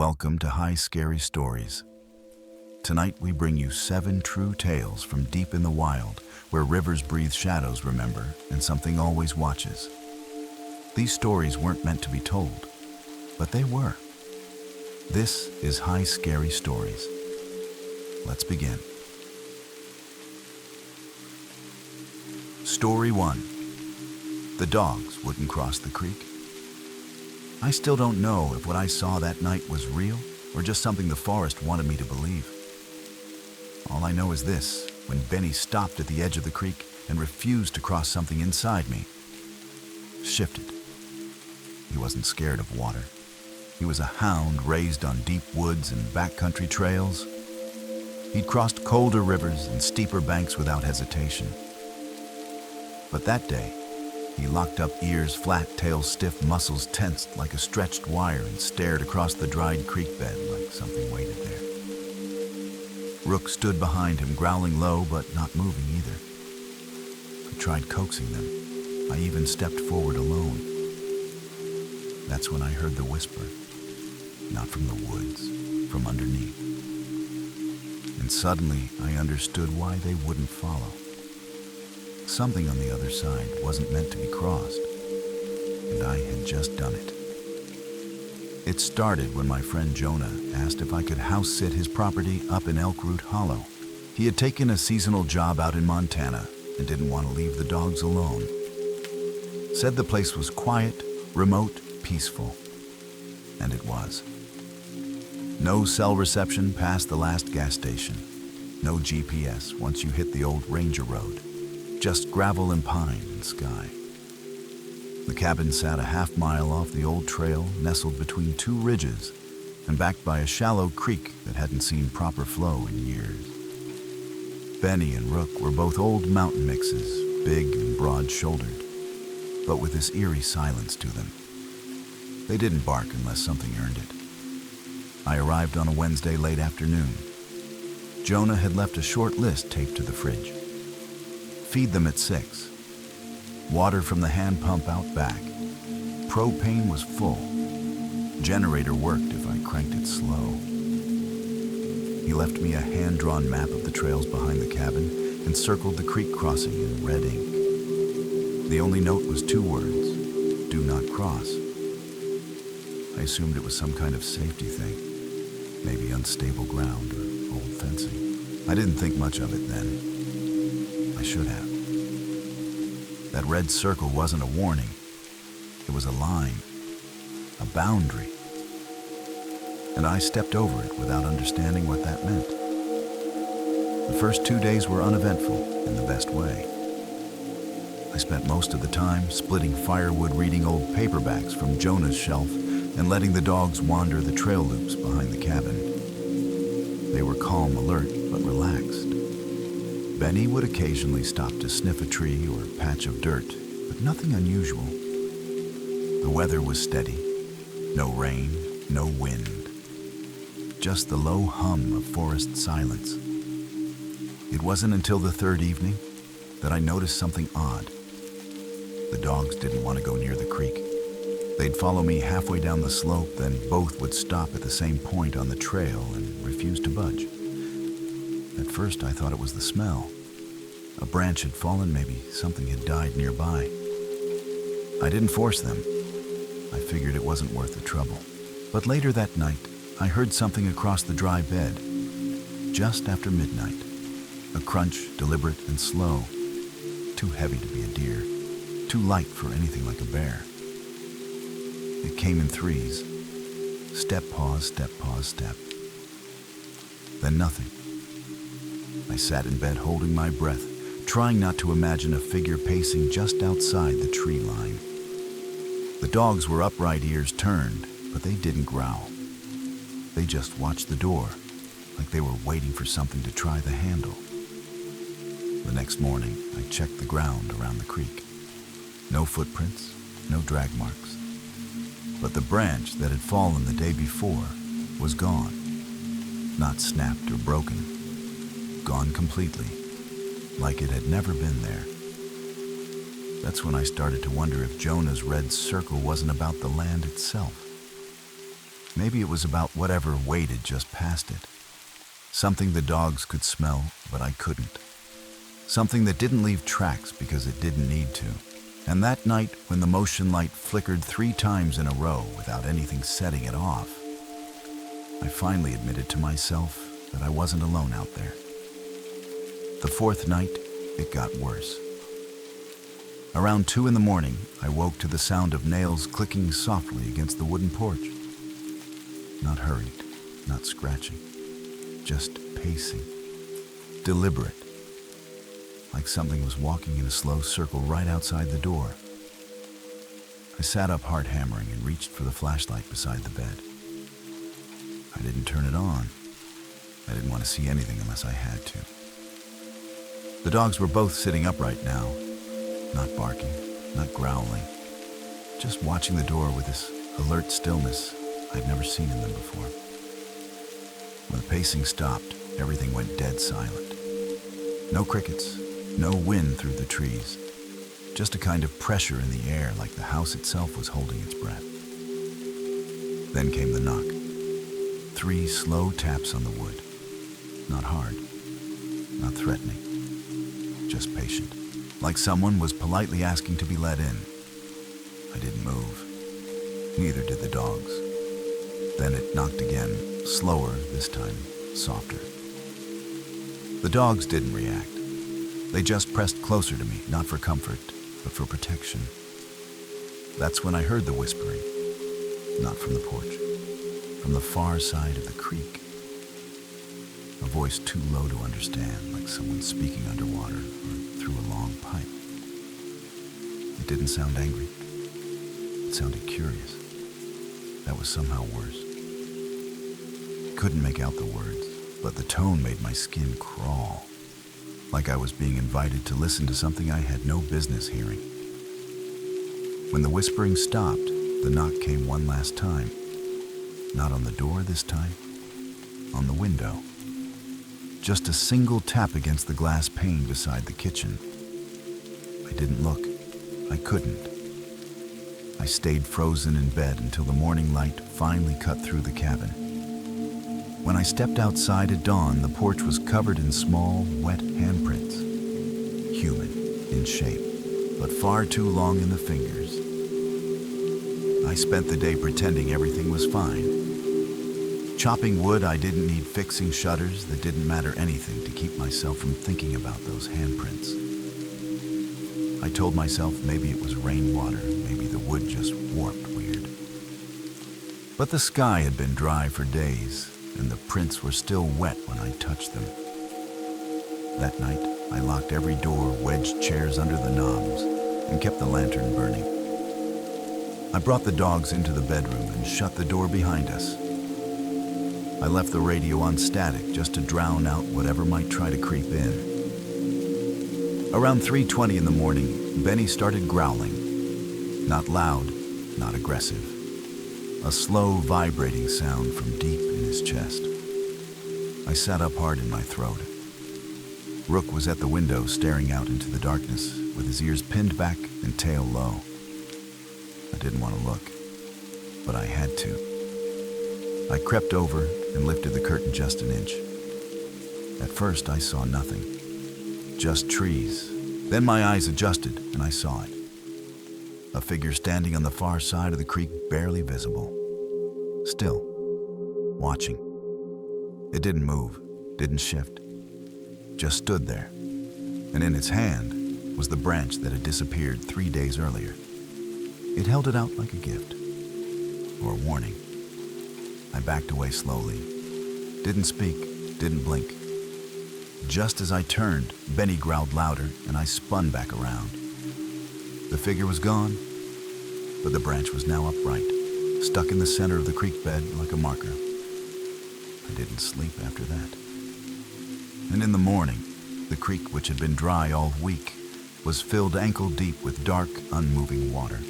Welcome to High Scary Stories. Tonight we bring you 7 true tales from deep in the wild, where rivers breathe shadows, remember, and something always watches. These stories weren't meant to be told, but they were. This is High Scary Stories. Let's begin. Story 1. The dogs wouldn't cross the creek. I still don't know if what I saw that night was real or just something the forest wanted me to believe. All I know is this: when Benny stopped at the edge of the creek and refused to cross, something inside me shifted. He wasn't scared of water. He was a hound raised on deep woods and backcountry trails. He'd crossed colder rivers and steeper banks without hesitation. But that day, he locked up, ears flat, tail stiff, muscles tensed like a stretched wire, and stared across the dried creek bed like something waited there. Rook stood behind him, growling low but not moving either. I tried coaxing them. I even stepped forward alone. That's when I heard the whisper, not from the woods, from underneath. And suddenly I understood why they wouldn't follow. Something on the other side wasn't meant to be crossed, and I had just done it. It started when my friend Jonah asked if I could house sit his property up in Elk Root Hollow. He had taken a seasonal job out in Montana and didn't want to leave the dogs alone. Said the place was quiet, remote, peaceful. And it was. No cell reception past the last gas station. No GPS once you hit the old Ranger Road. Just gravel and pine and sky. The cabin sat a half-mile off the old trail, nestled between 2 ridges and backed by a shallow creek that hadn't seen proper flow in years. Benny and Rook were both old mountain mixes, big and broad-shouldered, but with this eerie silence to them. They didn't bark unless something earned it. I arrived on a Wednesday late afternoon. Jonah had left a short list taped to the fridge. Feed them at 6. Water from the hand pump out back. Propane was full. Generator worked if I cranked it slow. He left me a hand-drawn map of the trails behind the cabin and circled the creek crossing in red ink. The only note was 2 words: do not cross. I assumed it was some kind of safety thing, maybe unstable ground or old fencing. I didn't think much of it then. I should have. That red circle wasn't a warning. It was a line, a boundary. And I stepped over it without understanding what that meant. The first 2 days were uneventful in the best way. I spent most of the time splitting firewood, reading old paperbacks from Jonah's shelf, and letting the dogs wander the trail loops behind the cabin. They were calm, alert, but relaxed. Benny would occasionally stop to sniff a tree or patch of dirt, but nothing unusual. The weather was steady. No rain, no wind. Just the low hum of forest silence. It wasn't until the 3rd evening that I noticed something odd. The dogs didn't want to go near the creek. They'd follow me halfway down the slope, then both would stop at the same point on the trail and refuse to budge. At first, I thought it was the smell. A branch had fallen, maybe something had died nearby. I didn't force them. I figured it wasn't worth the trouble. But later that night, I heard something across the dry bed, just after midnight. A crunch, deliberate and slow. Too heavy to be a deer, too light for anything like a bear. It came in 3s. Step, pause, step, pause, step. Then nothing. I sat in bed holding my breath, trying not to imagine a figure pacing just outside the tree line. The dogs were upright, ears turned, but they didn't growl. They just watched the door, like they were waiting for something to try the handle. The next morning, I checked the ground around the creek. No footprints, no drag marks. But the branch that had fallen the day before was gone. Not snapped or broken. Gone completely, like it had never been there. That's when I started to wonder if Jonah's red circle wasn't about the land itself. Maybe it was about whatever waited just past it. Something the dogs could smell, but I couldn't. Something that didn't leave tracks because it didn't need to. And that night, when the motion light flickered 3 times in a row without anything setting it off, I finally admitted to myself that I wasn't alone out there. The 4th night, it got worse. Around 2 in the morning, I woke to the sound of nails clicking softly against the wooden porch. Not hurried, not scratching, just pacing, deliberate, like something was walking in a slow circle right outside the door. I sat up hard hammering and reached for the flashlight beside the bed. I didn't turn it on. I didn't want to see anything unless I had to. The dogs were both sitting upright now, not barking, not growling, just watching the door with this alert stillness I'd never seen in them before. When the pacing stopped, everything went dead silent. No crickets, no wind through the trees, just a kind of pressure in the air like the house itself was holding its breath. Then came the knock. 3 slow taps on the wood. Not hard, not threatening, just patient, like someone was politely asking to be let in. I didn't move. Neither did the dogs. Then it knocked again, slower this time, softer. The dogs didn't react. They just pressed closer to me, not for comfort, but for protection. That's when I heard the whispering, not from the porch, from the far side of the creek. A voice too low to understand, like someone speaking underwater or through a long pipe. It didn't sound angry. It sounded curious. That was somehow worse. Couldn't make out the words, but the tone made my skin crawl, like I was being invited to listen to something I had no business hearing. When the whispering stopped, the knock came one last time. Not on the door this time, on the window. Just a single tap against the glass pane beside the kitchen. I didn't look. I couldn't. I stayed frozen in bed until the morning light finally cut through the cabin. When I stepped outside at dawn, the porch was covered in small, wet handprints. Human in shape, but far too long in the fingers. I spent the day pretending everything was fine. Chopping wood, I didn't need fixing shutters that didn't matter anything to keep myself from thinking about those handprints. I told myself maybe it was rainwater, maybe the wood just warped weird. But the sky had been dry for days, and the prints were still wet when I touched them. That night, I locked every door, wedged chairs under the knobs, and kept the lantern burning. I brought the dogs into the bedroom and shut the door behind us. I left the radio on static just to drown out whatever might try to creep in. Around 3:20 in the morning, Benny started growling. Not loud, not aggressive. A slow, vibrating sound from deep in his chest. I sat up hard in my throat. Rook was at the window staring out into the darkness with his ears pinned back and tail low. I didn't want to look, but I had to. I crept over and lifted the curtain just an inch. At first, I saw nothing. Just trees. Then my eyes adjusted and I saw it. A figure standing on the far side of the creek, barely visible. Still. Watching. It didn't move, didn't shift. Just stood there. And in its hand was the branch that had disappeared 3 days earlier. It held it out like a gift. Or a warning. I backed away slowly. Didn't speak, didn't blink. Just as I turned, Benny growled louder and I spun back around. The figure was gone, but the branch was now upright, stuck in the center of the creek bed like a marker. I didn't sleep after that. And in the morning, the creek, which had been dry all week, was filled ankle deep with dark, unmoving water,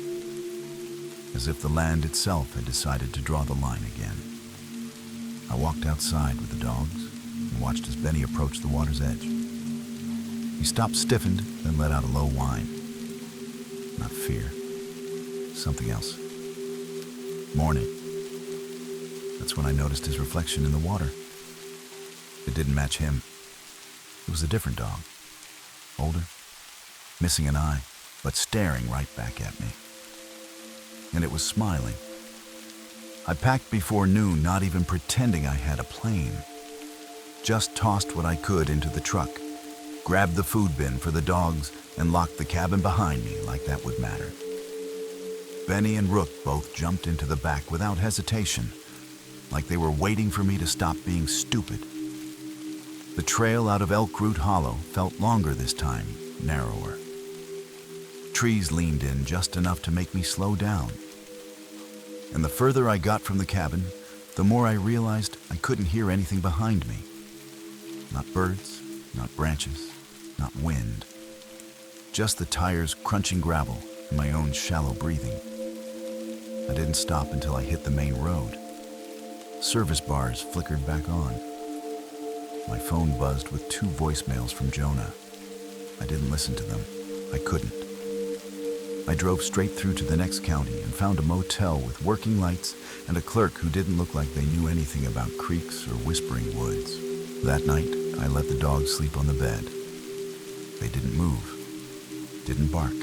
as if the land itself had decided to draw the line again. I walked outside with the dogs and watched as Benny approached the water's edge. He stopped, stiffened, then let out a low whine. Not fear. Something else. Morning. That's when I noticed his reflection in the water. It didn't match him. It was a different dog. Older, missing an eye, but staring right back at me. And it was smiling. I packed before noon, not even pretending I had a plane. Just tossed what I could into the truck, grabbed the food bin for the dogs, and locked the cabin behind me like that would matter. Benny and Rook both jumped into the back without hesitation, like they were waiting for me to stop being stupid. The trail out of Elk Root Hollow felt longer this time, narrower. Trees leaned in just enough to make me slow down. And the further I got from the cabin, the more I realized I couldn't hear anything behind me. Not birds, not branches, not wind. Just the tires crunching gravel and my own shallow breathing. I didn't stop until I hit the main road. Service bars flickered back on. My phone buzzed with 2 voicemails from Jonah. I didn't listen to them. I couldn't. I drove straight through to the next county and found a motel with working lights and a clerk who didn't look like they knew anything about creeks or whispering woods. That night, I let the dogs sleep on the bed. They didn't move, didn't bark,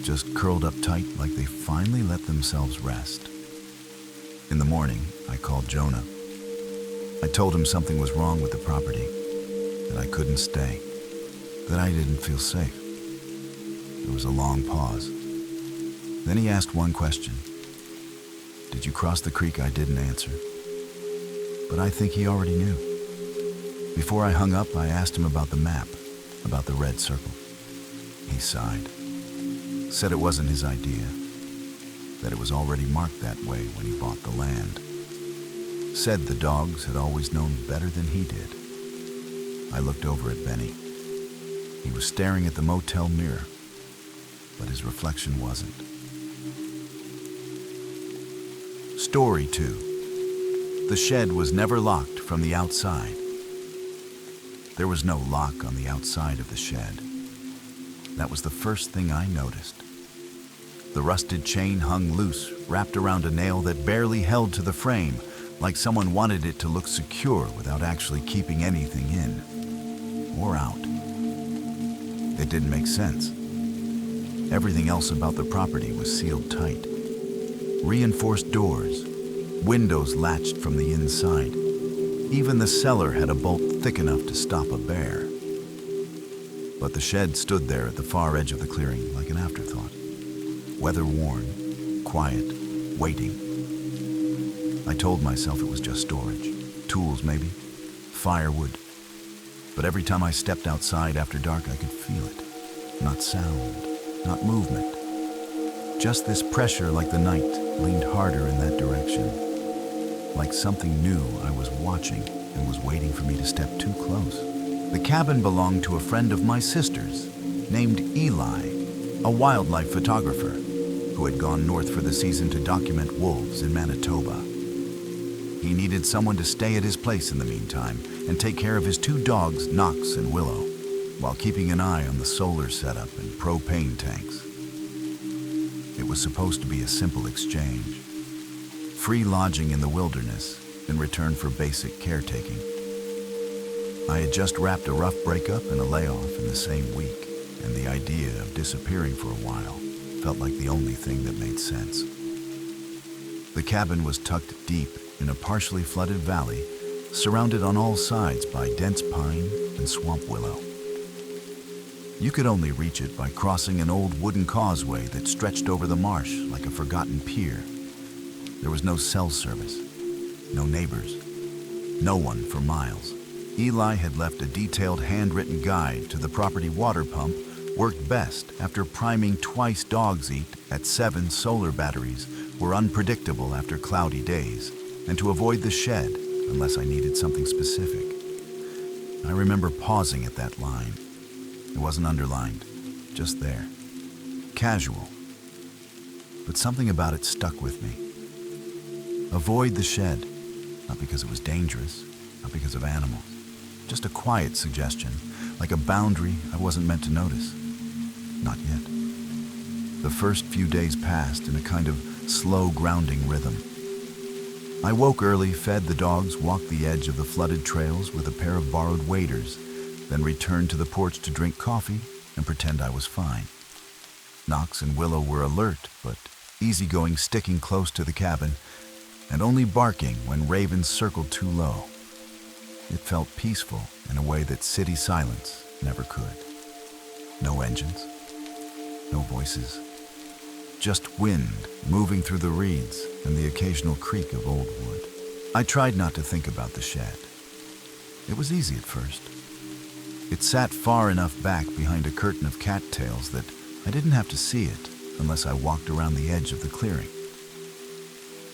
just curled up tight like they finally let themselves rest. In the morning, I called Jonah. I told him something was wrong with the property, that I couldn't stay, that I didn't feel safe. There was a long pause. Then he asked one question. Did you cross the creek? I didn't answer. But I think he already knew. Before I hung up, I asked him about the map, about the red circle. He sighed, said it wasn't his idea, that it was already marked that way when he bought the land. Said the dogs had always known better than he did. I looked over at Benny. He was staring at the motel mirror, but his reflection wasn't. Story 2. The shed was never locked from the outside. There was no lock on the outside of the shed. That was the first thing I noticed. The rusted chain hung loose, wrapped around a nail that barely held to the frame, like someone wanted it to look secure without actually keeping anything in or out. It didn't make sense. Everything else about the property was sealed tight. Reinforced doors, windows latched from the inside. Even the cellar had a bolt thick enough to stop a bear. But the shed stood there at the far edge of the clearing like an afterthought. Weather-worn, quiet, waiting. I told myself it was just storage. Tools, maybe. Firewood. But every time I stepped outside after dark, I could feel it. Not sound, not movement. Just this pressure like the night leaned harder in that direction. Like something new I was watching and was waiting for me to step too close. The cabin belonged to a friend of my sister's, named Eli, a wildlife photographer who had gone north for the season to document wolves in Manitoba. He needed someone to stay at his place in the meantime and take care of his 2 dogs, Knox and Willow, while keeping an eye on the solar setup and propane tanks. It was supposed to be a simple exchange. Free lodging in the wilderness in return for basic caretaking. I had just wrapped a rough breakup and a layoff in the same week, and the idea of disappearing for a while felt like the only thing that made sense. The cabin was tucked deep in a partially flooded valley, surrounded on all sides by dense pine and swamp willow. You could only reach it by crossing an old wooden causeway that stretched over the marsh like a forgotten pier. There was no cell service, no neighbors, no one for miles. Eli had left a detailed handwritten guide to the property water pump worked best after priming twice dogs eat at 7 solar batteries were unpredictable after cloudy days, and to avoid the shed unless I needed something specific. I remember pausing at that line. It wasn't underlined, just there. Casual. But something about it stuck with me. Avoid the shed, not because it was dangerous, not because of animals. Just a quiet suggestion, like a boundary I wasn't meant to notice. Not yet. The first few days passed in a kind of slow grounding rhythm. I woke early, fed the dogs, walked the edge of the flooded trails with a pair of borrowed waders, then returned to the porch to drink coffee and pretend I was fine. Knox and Willow were alert, but easygoing, sticking close to the cabin, and only barking when ravens circled too low. It felt peaceful in a way that city silence never could. No engines, no voices, just wind moving through the reeds and the occasional creak of old wood. I tried not to think about the shed. It was easy at first. It sat far enough back behind a curtain of cattails that I didn't have to see it unless I walked around the edge of the clearing.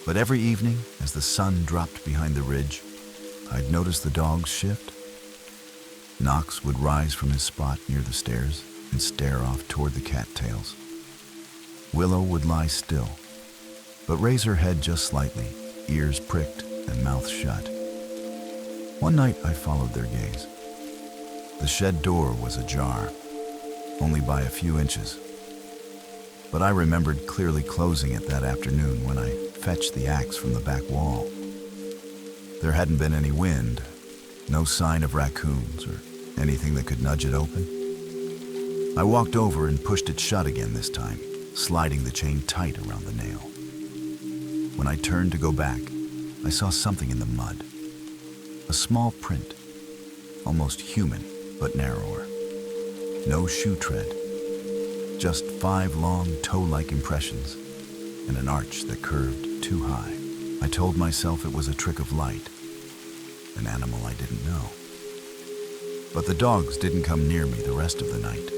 But every evening, as the sun dropped behind the ridge, I'd notice the dogs shift. Knox would rise from his spot near the stairs and stare off toward the cattails. Willow would lie still, but raise her head just slightly, ears pricked and mouth shut. One night I followed their gaze. The shed door was ajar, only by a few inches. But I remembered clearly closing it that afternoon when I fetched the axe from the back wall. There hadn't been any wind, no sign of raccoons or anything that could nudge it open. I walked over and pushed it shut again this time, sliding the chain tight around the nail. When I turned to go back, I saw something in the mud. A small print, almost human, but narrower. No shoe tread, just 5 long toe-like impressions and an arch that curved too high. I told myself it was a trick of light, an animal I didn't know. But the dogs didn't come near me the rest of the night.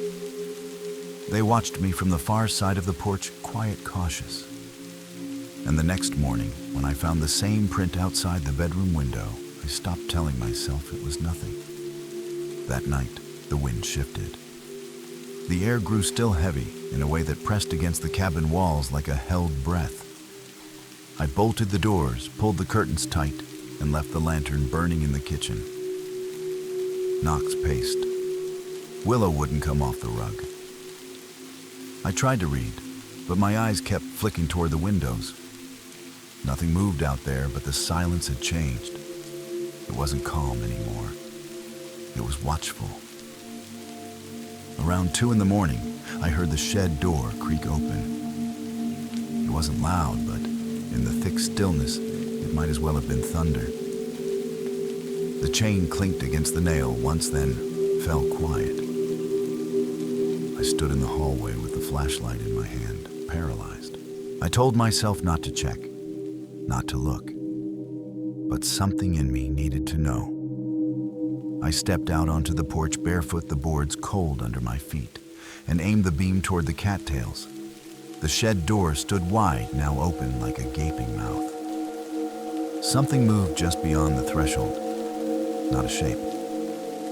They watched me from the far side of the porch, quiet, cautious. And the next morning, when I found the same print outside the bedroom window, I stopped telling myself it was nothing. That night, the wind shifted. The air grew still heavy in a way that pressed against the cabin walls like a held breath. I bolted the doors, pulled the curtains tight, and left the lantern burning in the kitchen. Knox paced. Willow wouldn't come off the rug. I tried to read, but my eyes kept flicking toward the windows. Nothing moved out there, but the silence had changed. It wasn't calm anymore. It was watchful. Around 2 a.m, I heard the shed door creak open. It wasn't loud, but in the thick stillness, it might as well have been thunder. The chain clinked against the nail once, then fell quiet. I stood in the hallway with the flashlight in my hand, paralyzed. I told myself not to check, not to look, but something in me needed to know. I stepped out onto the porch barefoot, the boards cold under my feet, and aimed the beam toward the cattails. The shed door stood wide, now open like a gaping mouth. Something moved just beyond the threshold. Not a shape,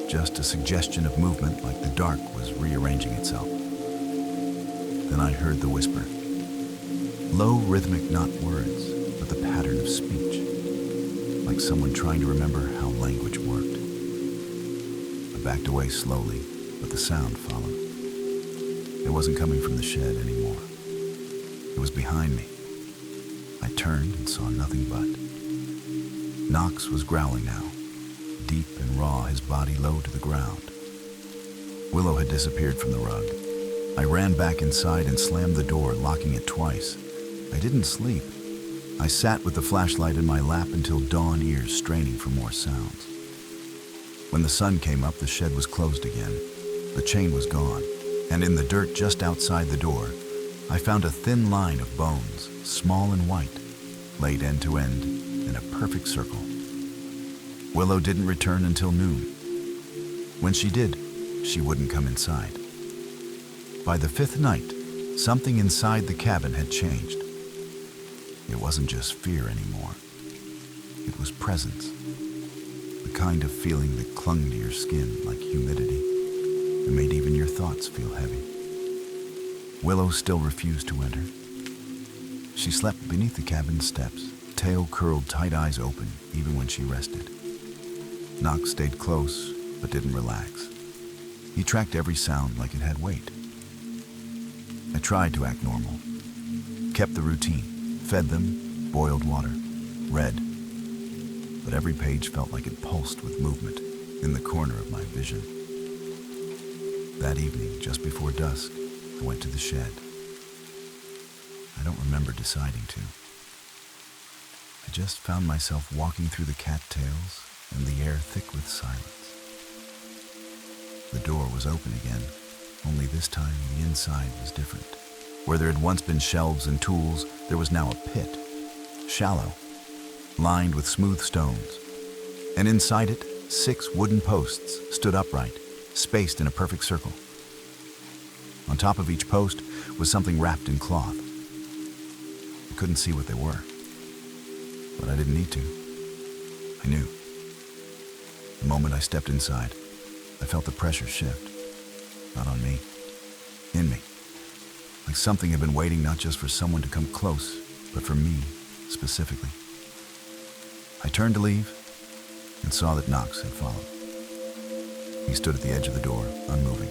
just a suggestion of movement, like the dark was rearranging itself. Then I heard the whisper. Low, rhythmic, not words, but the pattern of speech, like someone trying to remember how language worked. I backed away slowly, but the sound followed. It wasn't coming from the shed anymore. It was behind me. I turned and saw nothing but. Knox was growling now, deep and raw, his body low to the ground. Willow had disappeared from the rug. I ran back inside and slammed the door, locking it twice. I didn't sleep. I sat with the flashlight in my lap until dawn, ears straining for more sounds. When the sun came up, the shed was closed again. The chain was gone, and in the dirt just outside the door, I found a thin line of bones, small and white, laid end to end in a perfect circle. Willow didn't return until noon. When she did, she wouldn't come inside. By the 5th night, something inside the cabin had changed. It wasn't just fear anymore. It was presence. The kind of feeling that clung to your skin like humidity and made even your thoughts feel heavy. Willow still refused to enter. She slept beneath the cabin steps, tail curled, tight, eyes open, even when she rested. Knox stayed close, but didn't relax. He tracked every sound like it had weight. I tried to act normal, kept the routine, fed them, boiled water, read, but every page felt like it pulsed with movement in the corner of my vision. That evening, just before dusk, I went to the shed. I don't remember deciding to. I just found myself walking through the cattails and the air thick with silence. The door was open again, only this time the inside was different. Where there had once been shelves and tools, there was now a pit, shallow, lined with smooth stones. And inside it, 6 wooden posts stood upright, spaced in a perfect circle. On top of each post was something wrapped in cloth. I couldn't see what they were, but I didn't need to. I knew. The moment I stepped inside, I felt the pressure shift. Not on me, in me. Like something had been waiting not just for someone to come close, but for me specifically. I turned to leave and saw that Knox had followed. He stood at the edge of the door, unmoving.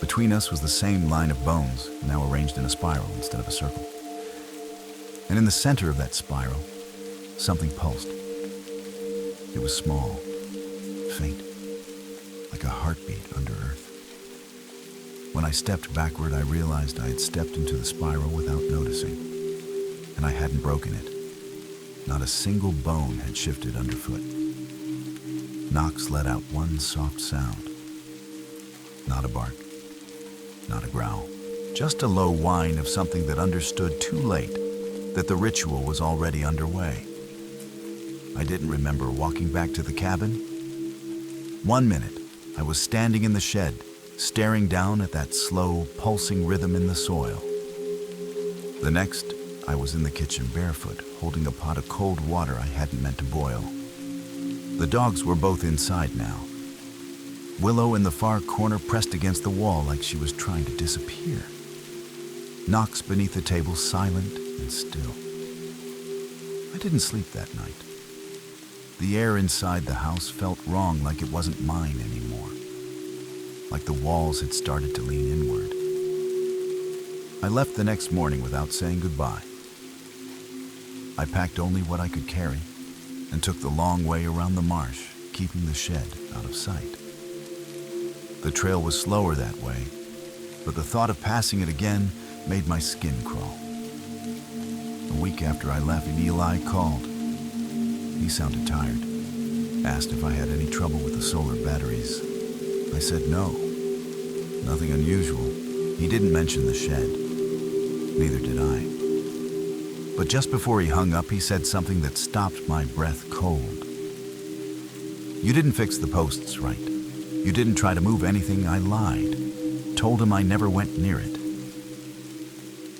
Between us was the same line of bones, now arranged in a spiral instead of a circle. And in the center of that spiral, something pulsed. It was small, faint, like a heartbeat under earth. When I stepped backward, I realized I had stepped into the spiral without noticing, and I hadn't broken it. Not a single bone had shifted underfoot. Knox let out one soft sound. Not a bark, not a growl, just a low whine of something that understood too late that the ritual was already underway. I didn't remember walking back to the cabin. 1 minute, I was standing in the shed, staring down at that slow, pulsing rhythm in the soil. The next, I was in the kitchen barefoot, holding a pot of cold water I hadn't meant to boil. The dogs were both inside now. Willow in the far corner pressed against the wall like she was trying to disappear. Knox beneath the table, silent and still. I didn't sleep that night. The air inside the house felt wrong, like it wasn't mine anymore. Like the walls had started to lean inward. I left the next morning without saying goodbye. I packed only what I could carry and took the long way around the marsh, keeping the shed out of sight. The trail was slower that way, but the thought of passing it again made my skin crawl. A week after I left, Eli called. He sounded tired, asked if I had any trouble with the solar batteries. I said no, nothing unusual. He didn't mention the shed. Neither did I. But just before he hung up, he said something that stopped my breath cold. You didn't fix the posts right. You didn't try to move anything. I lied. Told him I never went near it.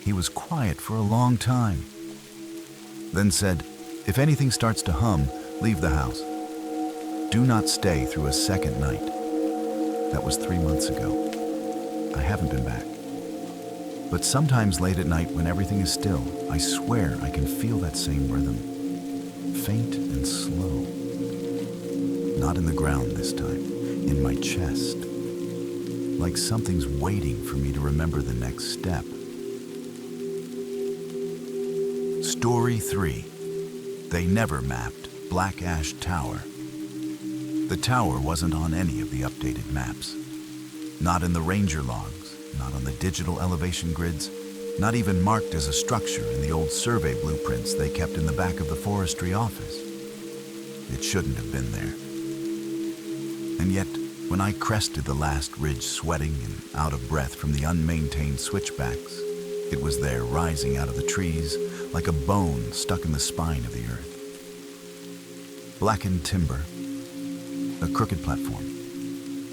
He was quiet for a long time. Then said, if anything starts to hum, leave the house. Do not stay through a second night. That was 3 months ago. I haven't been back. But sometimes late at night when everything is still, I swear I can feel that same rhythm. Faint and slow. Not in the ground this time, in my chest. Like something's waiting for me to remember the next step. Story 3. They never mapped Black Ash Tower. The tower wasn't on any of the updated maps. Not in the ranger logs, not on the digital elevation grids, not even marked as a structure in the old survey blueprints they kept in the back of the forestry office. It shouldn't have been there. And yet, when I crested the last ridge sweating and out of breath from the unmaintained switchbacks, it was there rising out of the trees like a bone stuck in the spine of the earth. Blackened timber, a crooked platform,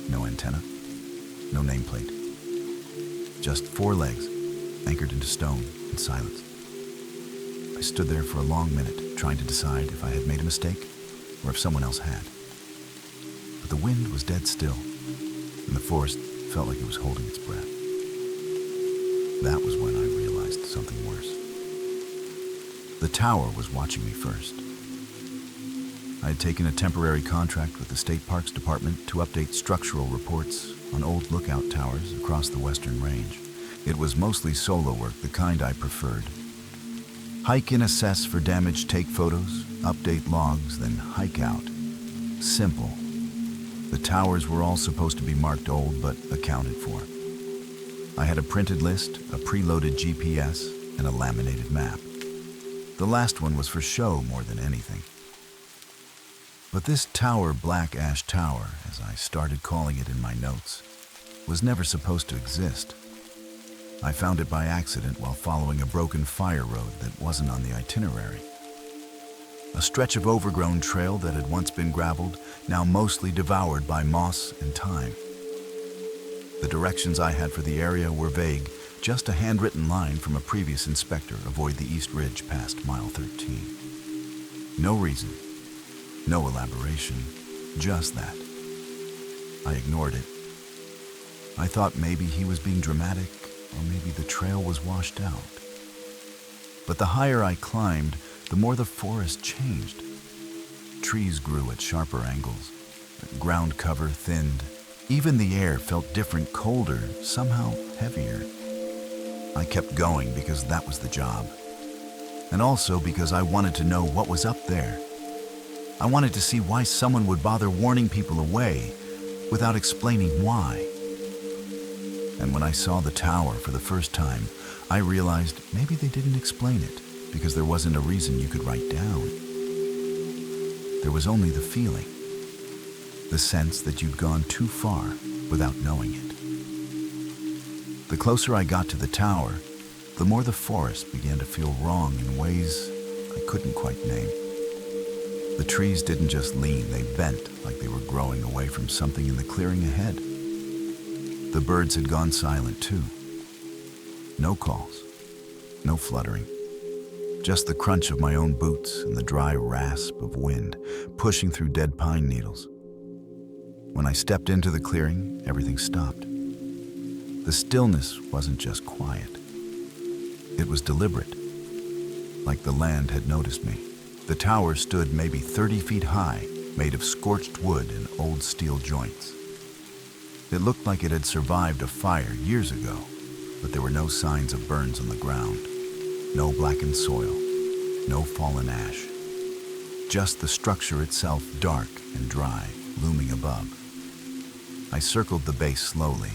no antenna, no nameplate. Just 4 legs, anchored into stone in silence. I stood there for a long minute, trying to decide if I had made a mistake or if someone else had. But the wind was dead still, and the forest felt like it was holding its breath. That was when I realized something worse. The tower was watching me first. I had taken a temporary contract with the State Parks Department to update structural reports on old lookout towers across the Western Range. It was mostly solo work, the kind I preferred. Hike in, assess for damage, take photos, update logs, then hike out. Simple. The towers were all supposed to be marked old, but accounted for. I had a printed list, a preloaded GPS, and a laminated map. The last one was for show more than anything. But this tower, Black Ash Tower, as I started calling it in my notes, was never supposed to exist. I found it by accident while following a broken fire road that wasn't on the itinerary. A stretch of overgrown trail that had once been graveled, now mostly devoured by moss and time. The directions I had for the area were vague, just a handwritten line from a previous inspector: avoid the East Ridge past mile 13. No reason, no elaboration, just that. I ignored it. I thought maybe he was being dramatic, or maybe the trail was washed out. But the higher I climbed, the more the forest changed. Trees grew at sharper angles, ground cover thinned. Even the air felt different, colder, somehow heavier. I kept going because that was the job. And also because I wanted to know what was up there. I wanted to see why someone would bother warning people away without explaining why. And when I saw the tower for the first time, I realized maybe they didn't explain it because there wasn't a reason you could write down. There was only the feeling, the sense that you'd gone too far without knowing it. The closer I got to the tower, the more the forest began to feel wrong in ways I couldn't quite name. The trees didn't just lean, they bent like they were growing away from something in the clearing ahead. The birds had gone silent too. No calls, no fluttering. Just the crunch of my own boots and the dry rasp of wind pushing through dead pine needles. When I stepped into the clearing, everything stopped. The stillness wasn't just quiet. It was deliberate, like the land had noticed me. The tower stood maybe 30 feet high, made of scorched wood and old steel joints. It looked like it had survived a fire years ago, but there were no signs of burns on the ground, no blackened soil, no fallen ash. Just the structure itself, dark and dry, looming above. I circled the base slowly.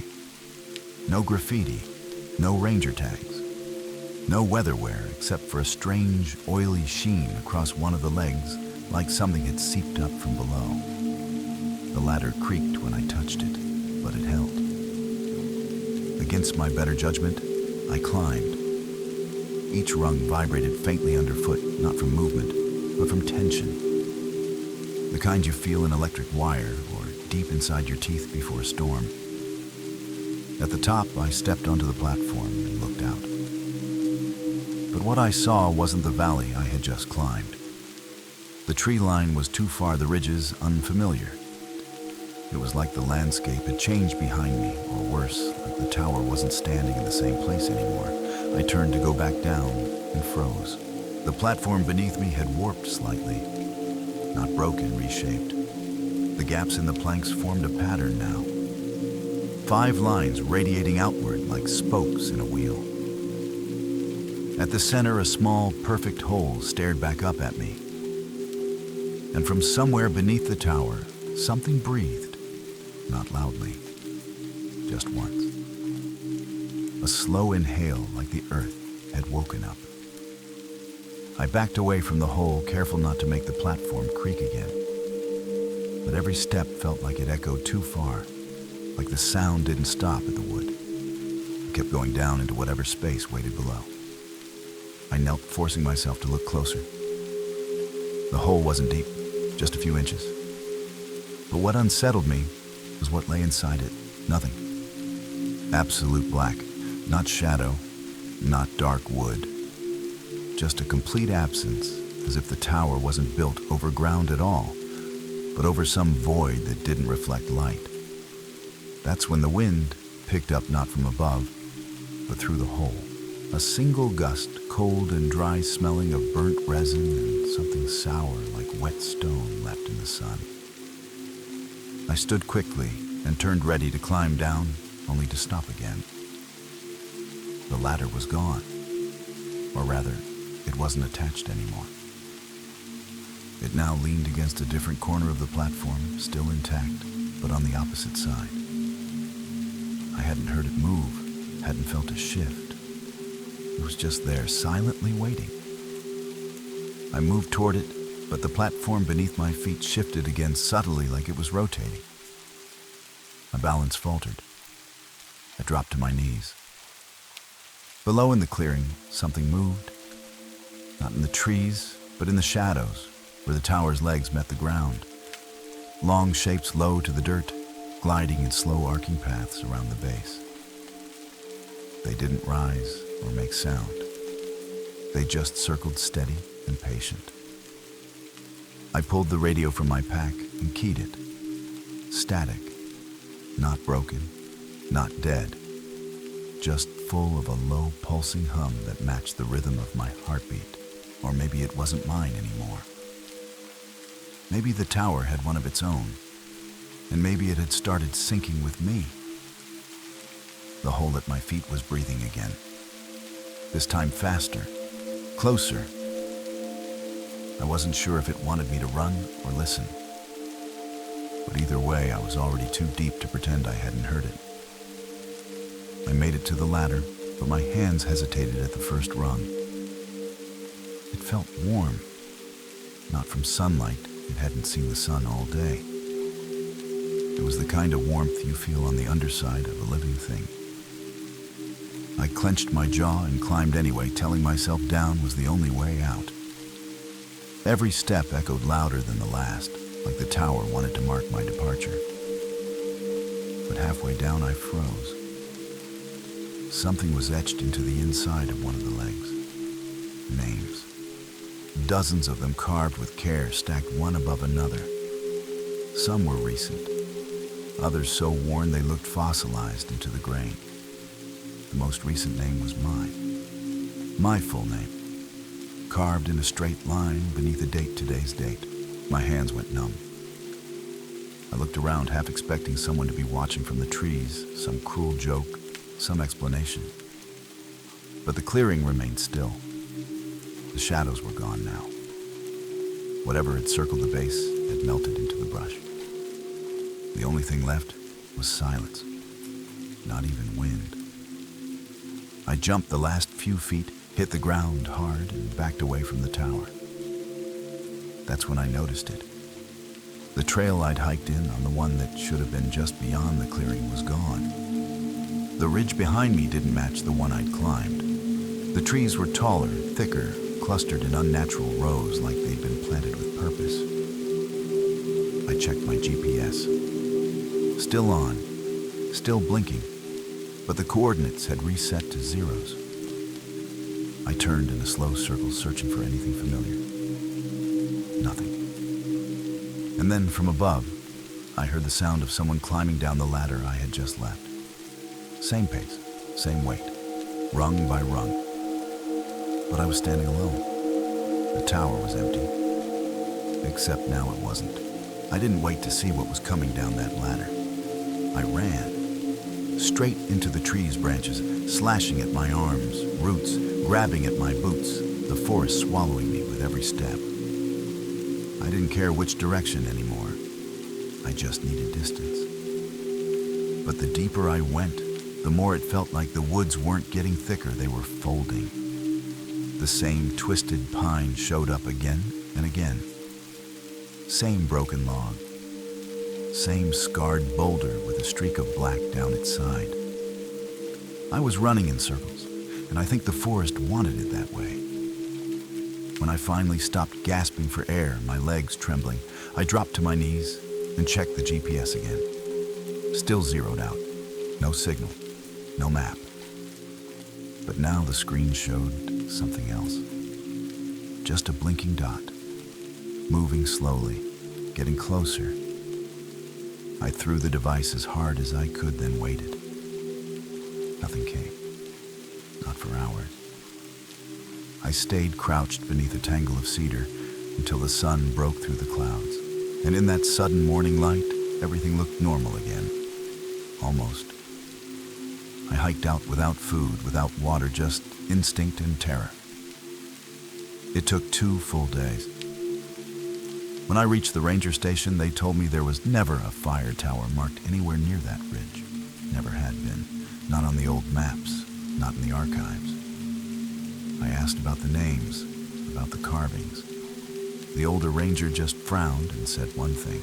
No graffiti, no ranger tags, no weatherware except for a strange, oily sheen across one of the legs, like something had seeped up from below. The ladder creaked when I touched it, but it held. Against my better judgment, I climbed. Each rung vibrated faintly underfoot, not from movement, but from tension. The kind you feel in electric wire or deep inside your teeth before a storm. At the top, I stepped onto the platform and looked out. But what I saw wasn't the valley I had just climbed. The tree line was too far, the ridges unfamiliar. It was like the landscape had changed behind me, or worse, like the tower wasn't standing in the same place anymore. I turned to go back down and froze. The platform beneath me had warped slightly, not broken, reshaped. The gaps in the planks formed a pattern now. 5 lines radiating outward like spokes in a wheel. At the center, a small, perfect hole stared back up at me. And from somewhere beneath the tower, something breathed, not loudly, just once. A slow inhale like the earth had woken up. I backed away from the hole, careful not to make the platform creak again. But every step felt like it echoed too far, like the sound didn't stop at the wood. I kept going down into whatever space waited below. I knelt, forcing myself to look closer. The hole wasn't deep, just a few inches. But what unsettled me was what lay inside it. Nothing. Absolute black. Not shadow, not dark wood. Just a complete absence, as if the tower wasn't built over ground at all, but over some void that didn't reflect light. That's when the wind picked up not from above, but through the hole. A single gust, cold and dry, smelling of burnt resin and something sour like wet stone left in the sun. I stood quickly and turned ready to climb down, only to stop again. The ladder was gone. Or rather, It wasn't attached anymore. It now leaned against a different corner of the platform, still intact, but on the opposite side. I hadn't heard it move, hadn't felt a shift. It was just there, silently waiting. I moved toward it, but the platform beneath my feet shifted again subtly like it was rotating. My balance faltered. I dropped to my knees. Below in the clearing, something moved. Not in the trees, but in the shadows, where the tower's legs met the ground. Long shapes low to the dirt, gliding in slow arcing paths around the base. They didn't rise or make sound. They just circled steady and patient. I pulled the radio from my pack and keyed it. Static, not broken, not dead, just full of a low pulsing hum that matched the rhythm of my heartbeat. Or maybe it wasn't mine anymore. Maybe the tower had one of its own, and maybe it had started syncing with me. The hole at my feet was breathing again. This time faster, closer. I wasn't sure if it wanted me to run or listen. But either way, I was already too deep to pretend I hadn't heard it. I made it to the ladder, but my hands hesitated at the first rung. It felt warm, not from sunlight. It hadn't seen the sun all day. It was the kind of warmth you feel on the underside of a living thing. I clenched my jaw and climbed anyway, telling myself down was the only way out. Every step echoed louder than the last, like the tower wanted to mark my departure. But halfway down, I froze. Something was etched into the inside of one of the legs. Names. Dozens of them carved with care, stacked one above another. Some were recent, others so worn they looked fossilized into the grain. The most recent name was mine. My full name. Carved in a straight line beneath a date, today's date. My hands went numb. I looked around, half expecting someone to be watching from the trees, some cruel joke, some explanation. But the clearing remained still. The shadows were gone now. Whatever had circled the base had melted into the brush. The only thing left was silence. Not even wind. I jumped the last few feet, hit the ground hard, and backed away from the tower. That's when I noticed it. The trail I'd hiked in on the one that should have been just beyond the clearing was gone. The ridge behind me didn't match the one I'd climbed. The trees were taller, thicker, clustered in unnatural rows like they'd been planted with purpose. I checked my GPS. Still on, still blinking, but the coordinates had reset to zeros. I turned in a slow circle, searching for anything familiar. Nothing. And then from above, I heard the sound of someone climbing down the ladder I had just left. Same pace, same weight, rung by rung. But I was standing alone. The tower was empty. Except now it wasn't. I didn't wait to see what was coming down that ladder. I ran. Straight into the tree's branches, slashing at my arms, roots, grabbing at my boots, the forest swallowing me with every step. I didn't care which direction anymore. I just needed distance. But the deeper I went, the more it felt like the woods weren't getting thicker, they were folding. The same twisted pine showed up again and again. Same broken log. Same scarred boulder with a streak of black down its side. I was running in circles, and I think the forest wanted it that way. When I finally stopped gasping for air, my legs trembling, I dropped to my knees and checked the GPS again. Still zeroed out. No signal. No map. But now the screen showed something else. Just a blinking dot. Moving slowly, getting closer. I threw the device as hard as I could, then waited. Nothing came. Not for hours. I stayed crouched beneath a tangle of cedar until the sun broke through the clouds. And in that sudden morning light, everything looked normal again. Almost. I hiked out without food, without water, just instinct and terror. It took 2 full days. When I reached the ranger station, they told me there was never a fire tower marked anywhere near that ridge. Never had been. Not on the old maps, not in the archives. I asked about the names, about the carvings. The older ranger just frowned and said one thing.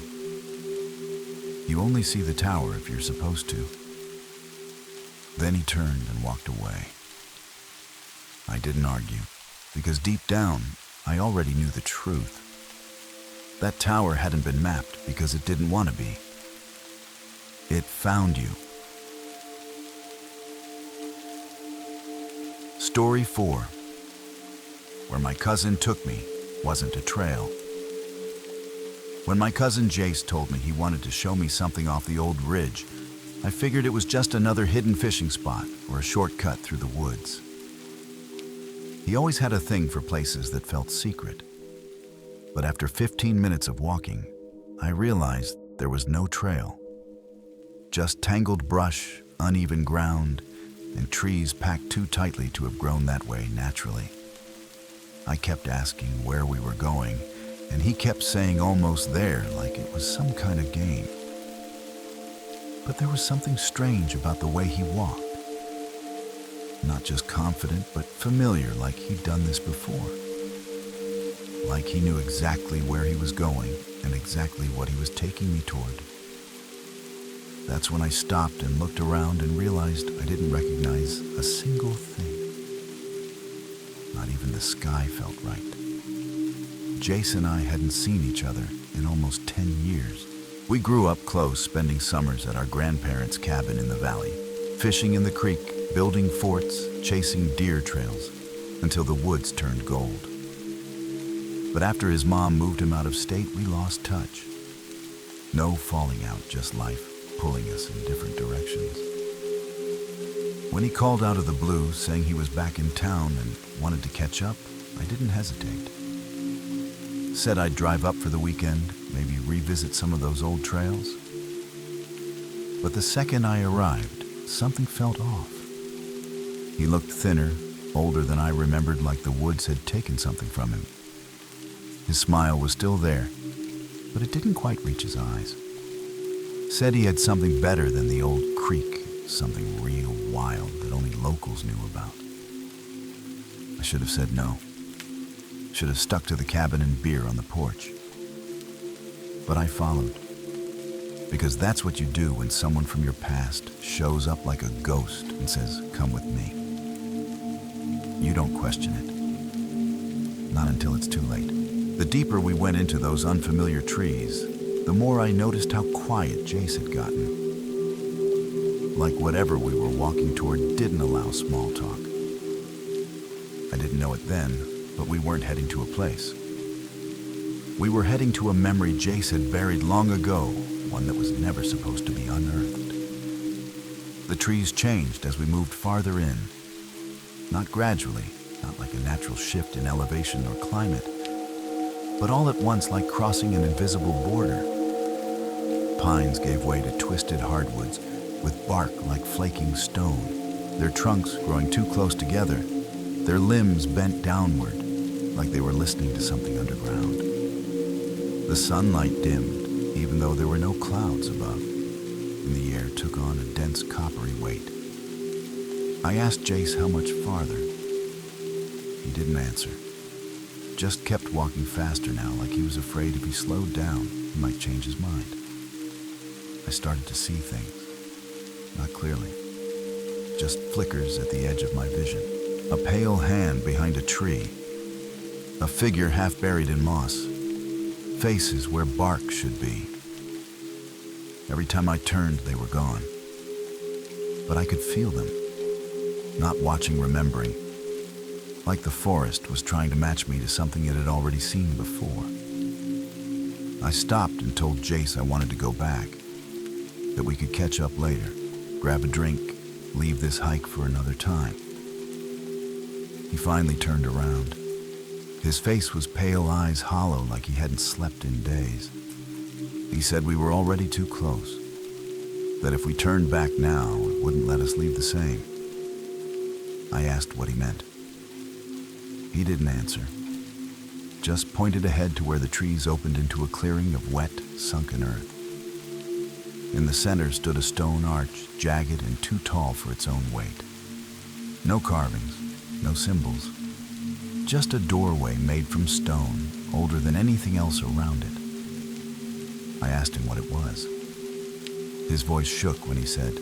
You only see the tower if you're supposed to. Then he turned and walked away. I didn't argue, because deep down, I already knew the truth. That tower hadn't been mapped because it didn't want to be. It found you. Story 4. Where my cousin took me wasn't a trail. When my cousin Jace told me he wanted to show me something off the old ridge, I figured it was just another hidden fishing spot or a shortcut through the woods. He always had a thing for places that felt secret. But after 15 minutes of walking, I realized there was no trail. Just tangled brush, uneven ground, and trees packed too tightly to have grown that way naturally. I kept asking where we were going, and he kept saying almost there, like it was some kind of game. But there was something strange about the way he walked. Not just confident, but familiar, like he'd done this before. Like he knew exactly where he was going and exactly what he was taking me toward. That's when I stopped and looked around and realized I didn't recognize a single thing. Not even the sky felt right. Jace and I hadn't seen each other in almost 10 years. We grew up close, spending summers at our grandparents' cabin in the valley, fishing in the creek, building forts, chasing deer trails, until the woods turned gold. But after his mom moved him out of state, we lost touch. No falling out, just life pulling us in different directions. When he called out of the blue, saying he was back in town and wanted to catch up, I didn't hesitate. Said I'd drive up for the weekend, maybe revisit some of those old trails. But the second I arrived, something felt off. He looked thinner, older than I remembered, like the woods had taken something from him. His smile was still there, but it didn't quite reach his eyes. Said he had something better than the old creek, something real wild that only locals knew about. I should have said no. Should have stuck to the cabin and beer on the porch. But I followed. Because that's what you do when someone from your past shows up like a ghost and says, "Come with me." You don't question it. Not until it's too late. The deeper we went into those unfamiliar trees, the more I noticed how quiet Jace had gotten. Like whatever we were walking toward didn't allow small talk. I didn't know it then, but we weren't heading to a place. We were heading to a memory Jace had buried long ago, one that was never supposed to be unearthed. The trees changed as we moved farther in. Not gradually, not like a natural shift in elevation or climate, but all at once like crossing an invisible border. Pines gave way to twisted hardwoods with bark like flaking stone, their trunks growing too close together, their limbs bent downward, like they were listening to something underground. The sunlight dimmed, even though there were no clouds above, and the air took on a dense coppery weight. I asked Jace how much farther. He didn't answer, just kept walking faster now, like he was afraid if he slowed down, he might change his mind. I started to see things, not clearly, just flickers at the edge of my vision. A pale hand behind a tree, a figure half buried in moss, faces where bark should be. Every time I turned, they were gone. But I could feel them, not watching, remembering, like the forest was trying to match me to something it had already seen before. I stopped and told Jace I wanted to go back, that we could catch up later, grab a drink, leave this hike for another time. He finally turned around. His face was pale, eyes hollow, like he hadn't slept in days. He said we were already too close, that if we turned back now, it wouldn't let us leave the same. I asked what he meant. He didn't answer, just pointed ahead to where the trees opened into a clearing of wet, sunken earth. In the center stood a stone arch, jagged and too tall for its own weight. No carvings, no symbols, just a doorway made from stone, older than anything else around it. I asked him what it was. His voice shook when he said,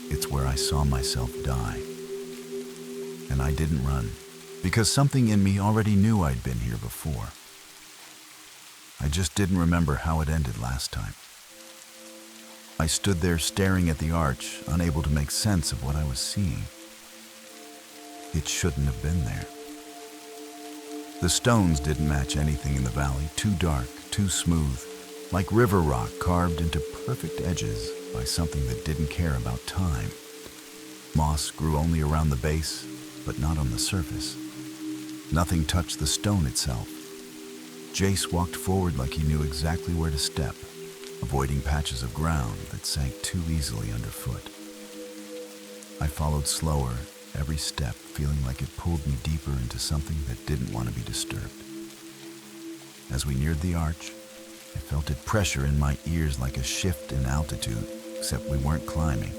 "It's where I saw myself die." And I didn't run, because something in me already knew I'd been here before. I just didn't remember how it ended last time. I stood there staring at the arch, unable to make sense of what I was seeing. It shouldn't have been there. The stones didn't match anything in the valley, too dark, too smooth, like river rock carved into perfect edges by something that didn't care about time. Moss grew only around the base, but not on the surface. Nothing touched the stone itself. Jace walked forward like he knew exactly where to step, avoiding patches of ground that sank too easily underfoot. I followed slower, every step feeling like it pulled me deeper into something that didn't want to be disturbed. As we neared the arch, I felt it pressure in my ears like a shift in altitude, except we weren't climbing.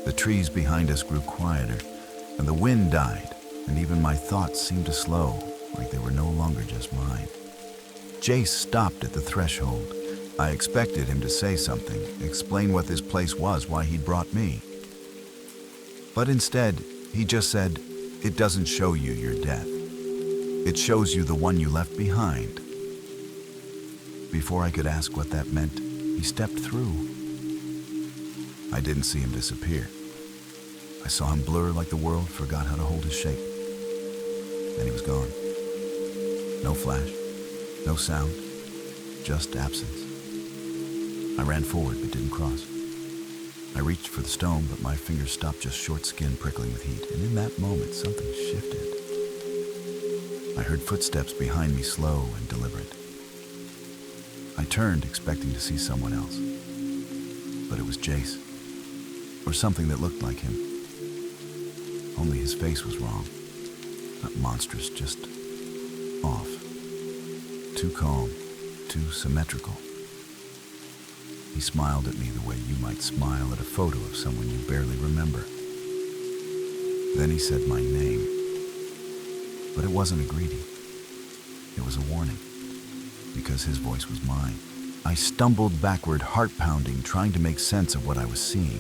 The trees behind us grew quieter, and the wind died, and even my thoughts seemed to slow, like they were no longer just mine. Jace stopped at the threshold. I expected him to say something, explain what this place was, why he'd brought me. But instead, he just said, "It doesn't show you your death. It shows you the one you left behind." Before I could ask what that meant, he stepped through. I didn't see him disappear. I saw him blur like the world forgot how to hold his shape. Then he was gone. No flash, no sound, just absence. I ran forward but didn't cross. I reached for the stone, but my fingers stopped just short skin prickling with heat, and in that moment something shifted. I heard footsteps behind me, slow and deliberate. I turned, expecting to see someone else, but it was Jace, or something that looked like him. Only his face was wrong. Not monstrous, just off. Too calm, too symmetrical. He smiled at me the way you might smile at a photo of someone you barely remember. Then he said my name. But it wasn't a greeting. It was a warning, because his voice was mine. I stumbled backward, heart pounding, trying to make sense of what I was seeing.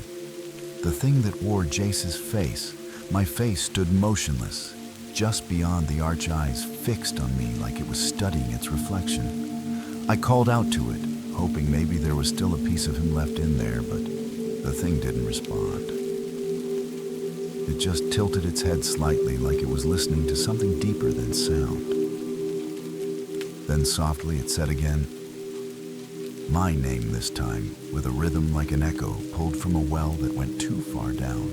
The thing that wore Jace's face, my face stood motionless, just beyond the arch eyes, fixed on me like it was studying its reflection. I called out to it, hoping maybe there was still a piece of him left in there, but the thing didn't respond. It just tilted its head slightly like it was listening to something deeper than sound. Then softly it said again, my name this time, with a rhythm like an echo pulled from a well that went too far down.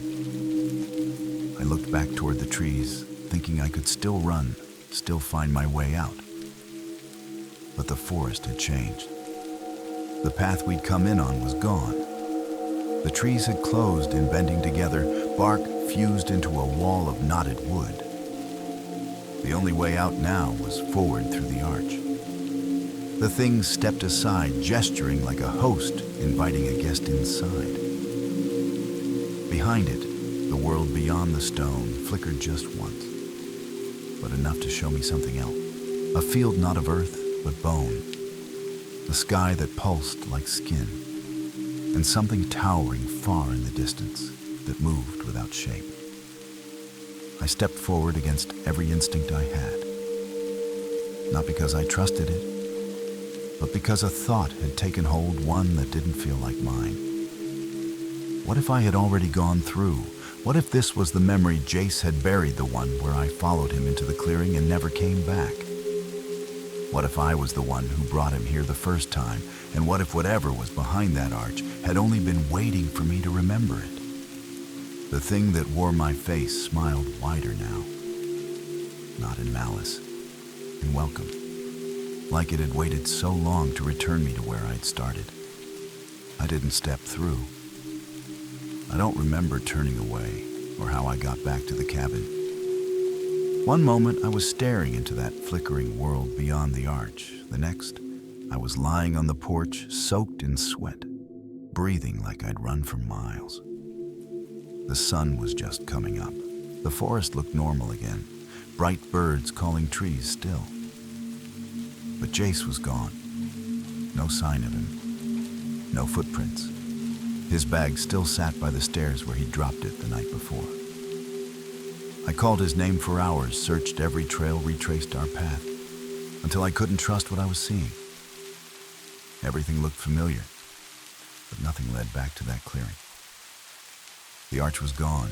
I looked back toward the trees, thinking I could still run, still find my way out. But the forest had changed. The path we'd come in on was gone. The trees had closed in bending together, bark fused into a wall of knotted wood. The only way out now was forward through the arch. The thing stepped aside, gesturing like a host, inviting a guest inside. Behind it, the world beyond the stone flickered just once, but enough to show me something else. A field not of earth, but bone. The sky that pulsed like skin, and something towering far in the distance that moved without shape. I stepped forward against every instinct I had, not because I trusted it, but because a thought had taken hold, one that didn't feel like mine. What if I had already gone through? What if this was the memory Jace had buried, the one where I followed him into the clearing and never came back? What if I was the one who brought him here the first time, and what if whatever was behind that arch had only been waiting for me to remember it? The thing that wore my face smiled wider now, not in malice, in welcome, like it had waited so long to return me to where I'd started. I didn't step through. I don't remember turning away or how I got back to the cabin. One moment I was staring into that flickering world beyond the arch. The next, I was lying on the porch, soaked in sweat, breathing like I'd run for miles. The sun was just coming up. The forest looked normal again, bright birds calling trees still. But Jace was gone. No sign of him. No footprints. His bag still sat by the stairs where he'd dropped it the night before. I called his name for hours, searched every trail, retraced our path, until I couldn't trust what I was seeing. Everything looked familiar, but nothing led back to that clearing. The arch was gone.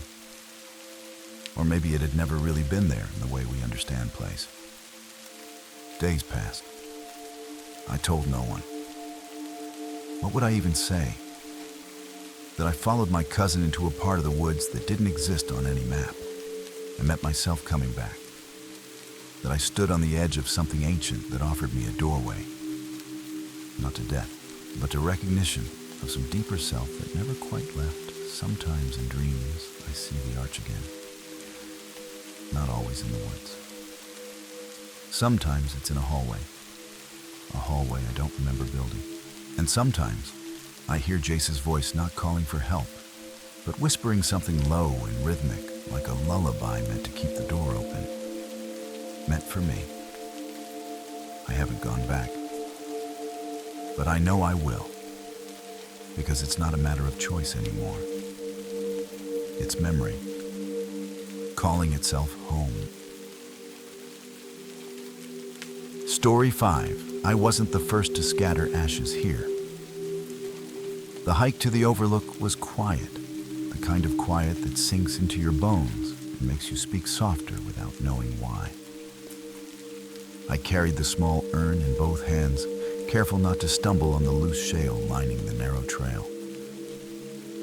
Or maybe it had never really been there in the way we understand place. Days passed. I told no one. What would I even say? That I followed my cousin into a part of the woods that didn't exist on any map, and met myself coming back. That I stood on the edge of something ancient that offered me a doorway. Not to death, but to recognition of some deeper self that never quite left. Sometimes in dreams, I see the arch again. Not always in the woods. Sometimes it's in a hallway I don't remember building. And sometimes I hear Jace's voice not calling for help, but whispering something low and rhythmic, like a lullaby meant to keep the door open. Meant for me. I haven't gone back. But I know I will, because it's not a matter of choice anymore. It's memory, calling itself home. Story 5. I wasn't the first to scatter ashes here. The hike to the overlook was quiet, the kind of quiet that sinks into your bones and makes you speak softer without knowing why. I carried the small urn in both hands, careful not to stumble on the loose shale lining the narrow trail.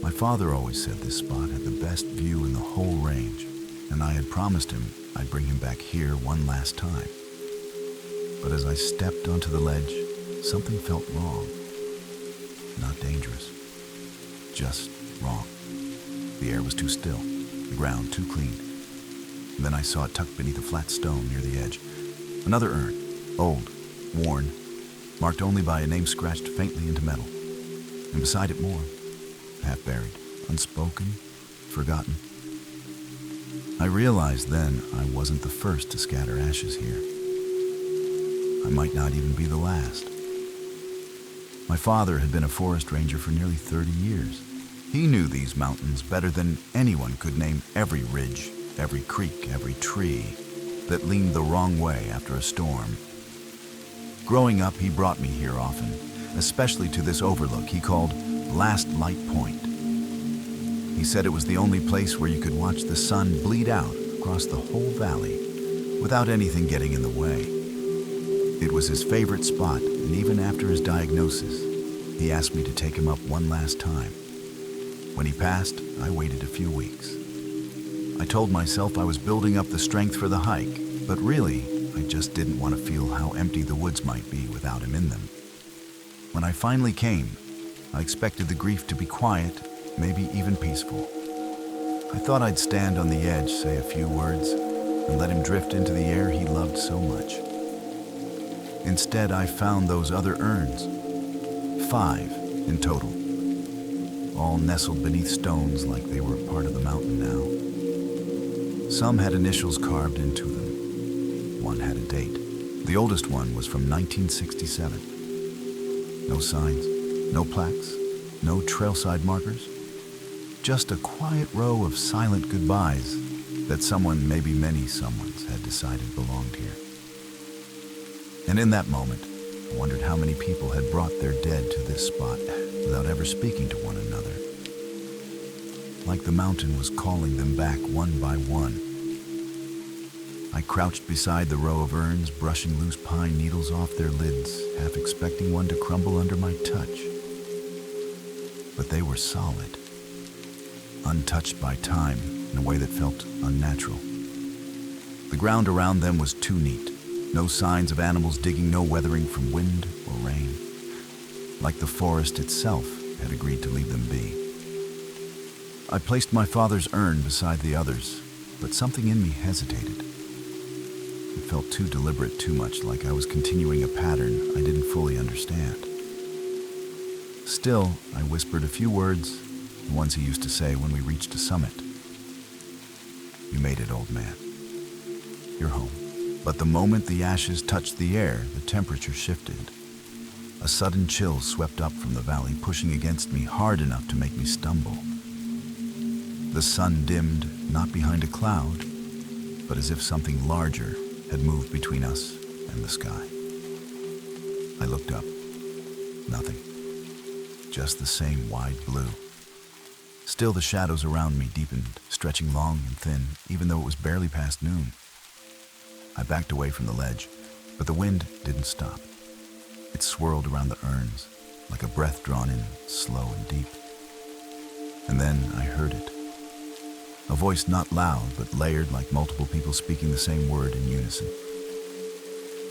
My father always said this spot had the best view in the whole range, and I had promised him I'd bring him back here one last time. But as I stepped onto the ledge, something felt wrong. Not dangerous, just wrong. The air was too still, the ground too clean. And then I saw it tucked beneath a flat stone near the edge. Another urn, old, worn, marked only by a name scratched faintly into metal. And beside it more, half buried, unspoken, forgotten. I realized then I wasn't the first to scatter ashes here. I might not even be the last. My father had been a forest ranger for nearly 30 years. He knew these mountains better than anyone could name every ridge, every creek, every tree that leaned the wrong way after a storm. Growing up, he brought me here often, especially to this overlook he called Last Light Point. He said it was the only place where you could watch the sun bleed out across the whole valley without anything getting in the way. It was his favorite spot, and even after his diagnosis, he asked me to take him up one last time. When he passed, I waited a few weeks. I told myself I was building up the strength for the hike, but really, I just didn't want to feel how empty the woods might be without him in them. When I finally came, I expected the grief to be quiet, maybe even peaceful. I thought I'd stand on the edge, say a few words, and let him drift into the air he loved so much. Instead, I found those other urns, 5 in total, all nestled beneath stones like they were a part of the mountain now. Some had initials carved into them. One had a date. The oldest one was from 1967. No signs, no plaques, no trailside markers. Just a quiet row of silent goodbyes that someone, maybe many someones, had decided belonged here. And in that moment, I wondered how many people had brought their dead to this spot without ever speaking to one another. Like the mountain was calling them back one by one. I crouched beside the row of urns, brushing loose pine needles off their lids, half expecting one to crumble under my touch. But they were solid, untouched by time in a way that felt unnatural. The ground around them was too neat. No signs of animals digging, no weathering from wind or rain. Like the forest itself had agreed to leave them be. I placed my father's urn beside the others, but something in me hesitated. It felt too deliberate, too much like I was continuing a pattern I didn't fully understand. Still, I whispered a few words, the ones he used to say when we reached a summit. "You made it, old man. You're home." But the moment the ashes touched the air, the temperature shifted. A sudden chill swept up from the valley, pushing against me hard enough to make me stumble. The sun dimmed, not behind a cloud, but as if something larger had moved between us and the sky. I looked up. Nothing. Just the same wide blue. Still, the shadows around me deepened, stretching long and thin, even though it was barely past noon. I backed away from the ledge, but the wind didn't stop. It swirled around the urns, like a breath drawn in, slow and deep. And then I heard it. A voice not loud, but layered like multiple people speaking the same word in unison.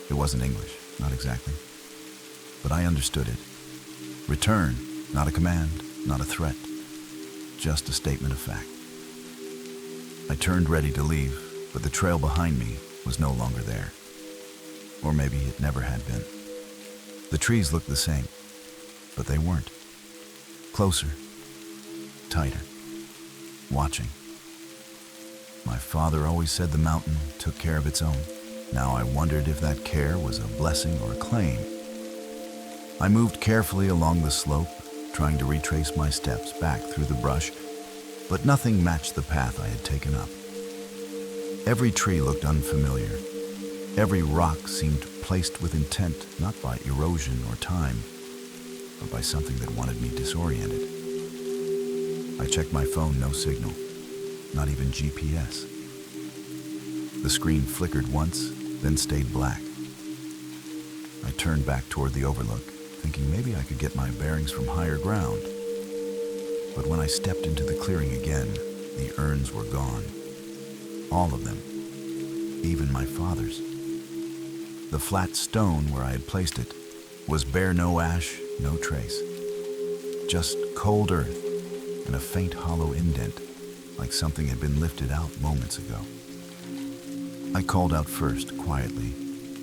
It wasn't English, not exactly. But I understood it. Return, not a command, not a threat. Just a statement of fact. I turned ready to leave, but the trail behind me was no longer there. Or maybe it never had been. The trees looked the same, but they weren't. Closer, tighter, watching. My father always said the mountain took care of its own. Now I wondered if that care was a blessing or a claim. I moved carefully along the slope, trying to retrace my steps back through the brush, but nothing matched the path I had taken up. Every tree looked unfamiliar. Every rock seemed placed with intent, not by erosion or time, but by something that wanted me disoriented. I checked my phone, no signal, not even GPS. The screen flickered once, then stayed black. I turned back toward the overlook, thinking maybe I could get my bearings from higher ground. But when I stepped into the clearing again, the urns were gone. All of them, even my father's. The flat stone where I had placed it was bare, no ash, no trace. Just cold earth and a faint hollow indent, like something had been lifted out moments ago. I called out first, quietly,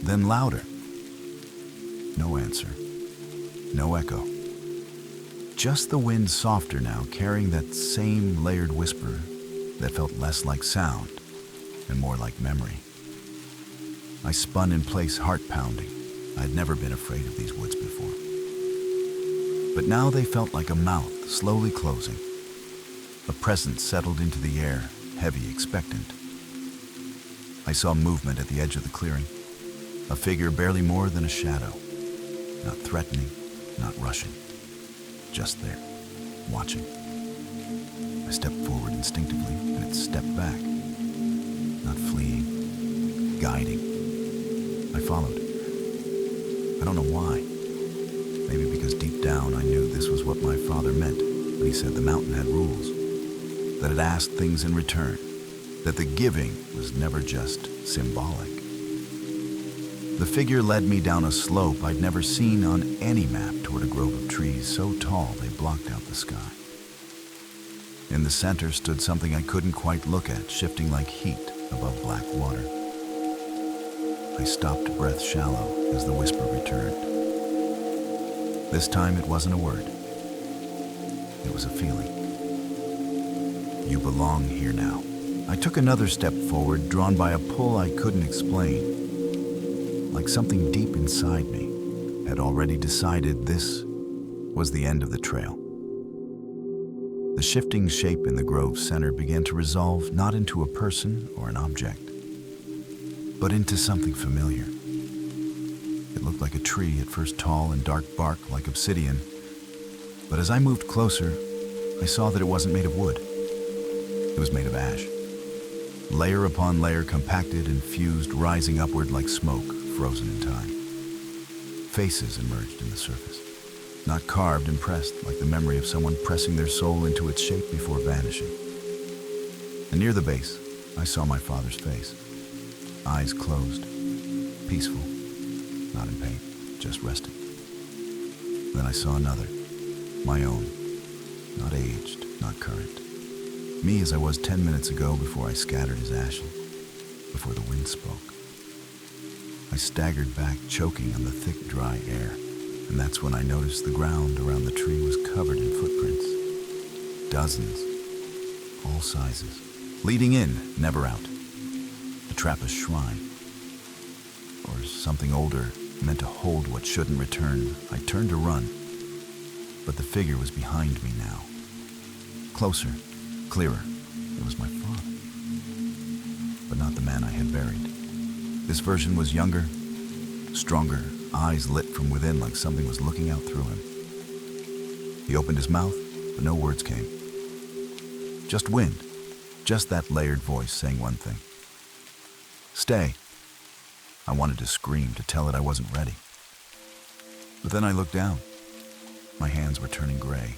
then louder. No answer. No echo. Just the wind softer now, carrying that same layered whisper that felt less like sound and more like memory. I spun in place, heart pounding. I'd never been afraid of these woods before. But now they felt like a mouth slowly closing. A presence settled into the air, heavy, expectant. I saw movement at the edge of the clearing. A figure barely more than a shadow. Not threatening, not rushing. Just there, watching. I stepped forward instinctively, and it stepped back. Not fleeing, guiding. I followed. I don't know why. Maybe because deep down I knew this was what my father meant when he said the mountain had rules. That it asked things in return. That the giving was never just symbolic. The figure led me down a slope I'd never seen on any map toward a grove of trees so tall they blocked out the sky. In the center stood something I couldn't quite look at, shifting like heat above black water. I stopped, breath shallow, as the whisper returned. This time it wasn't a word. It was a feeling. You belong here now. I took another step forward, drawn by a pull I couldn't explain. Like something deep inside me had already decided this was the end of the trail. The shifting shape in the grove's center began to resolve not into a person or an object, but into something familiar. It looked like a tree, at first tall and dark bark like obsidian, but as I moved closer, I saw that it wasn't made of wood. It was made of ash. Layer upon layer compacted and fused, rising upward like smoke, frozen in time. Faces emerged in the surface, not carved, impressed, like the memory of someone pressing their soul into its shape before vanishing. And near the base, I saw my father's face. Eyes closed, peaceful, not in pain, just resting. Then I saw another, my own, not aged, not current. Me as I was 10 minutes ago before I scattered his ashes, before the wind spoke. I staggered back, choking on the thick, dry air, and that's when I noticed the ground around the tree was covered in footprints. Dozens, all sizes, leading in, never out. A Trappist shrine, or something older, meant to hold what shouldn't return. I turned to run, but the figure was behind me now. Closer, clearer. It was my father, but not the man I had buried. This version was younger, stronger, eyes lit from within like something was looking out through him. He opened his mouth, but no words came. Just wind, just that layered voice saying one thing. Stay. I wanted to scream, to tell it I wasn't ready. But then I looked down. My hands were turning gray.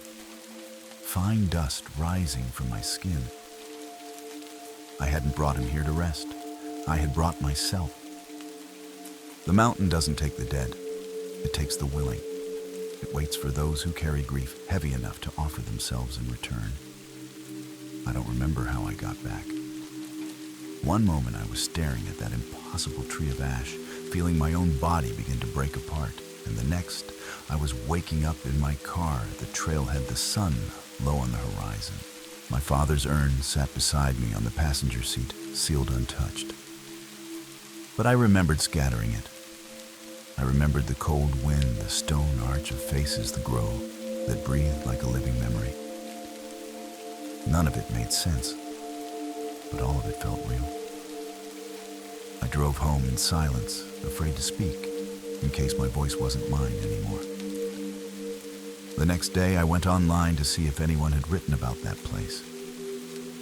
Fine dust rising from my skin. I hadn't brought him here to rest. I had brought myself. The mountain doesn't take the dead. It takes the willing. It waits for those who carry grief heavy enough to offer themselves in return. I don't remember how I got back. One moment I was staring at that impossible tree of ash, feeling my own body begin to break apart, and the next, I was waking up in my car at the trailhead, the sun low on the horizon. My father's urn sat beside me on the passenger seat, sealed untouched. But I remembered scattering it. I remembered the cold wind, the stone arch of faces, the grove that breathed like a living memory. None of it made sense, but all of it felt real. I drove home in silence, afraid to speak, in case my voice wasn't mine anymore. The next day, I went online to see if anyone had written about that place.